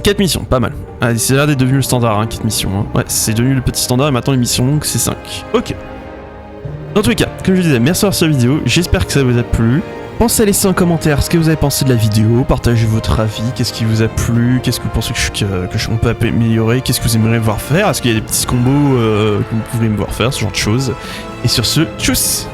Speaker 1: 4 missions, pas mal. Allez, c'est là devenu le standard, hein, 4 missions. Hein. Ouais, c'est devenu le petit standard et maintenant les missions longues c'est 5. Ok. Dans tous les cas, comme je disais, merci d'avoir suivi la vidéo, j'espère que ça vous a plu. Pensez à laisser en commentaire ce que vous avez pensé de la vidéo, partagez votre avis, qu'est-ce qui vous a plu, qu'est-ce que vous pensez qu'on peut améliorer, qu'est-ce que vous aimeriez voir faire, est-ce qu'il y a des petits combos que vous pouvez me voir faire, ce genre de choses. Et sur ce, tchuss!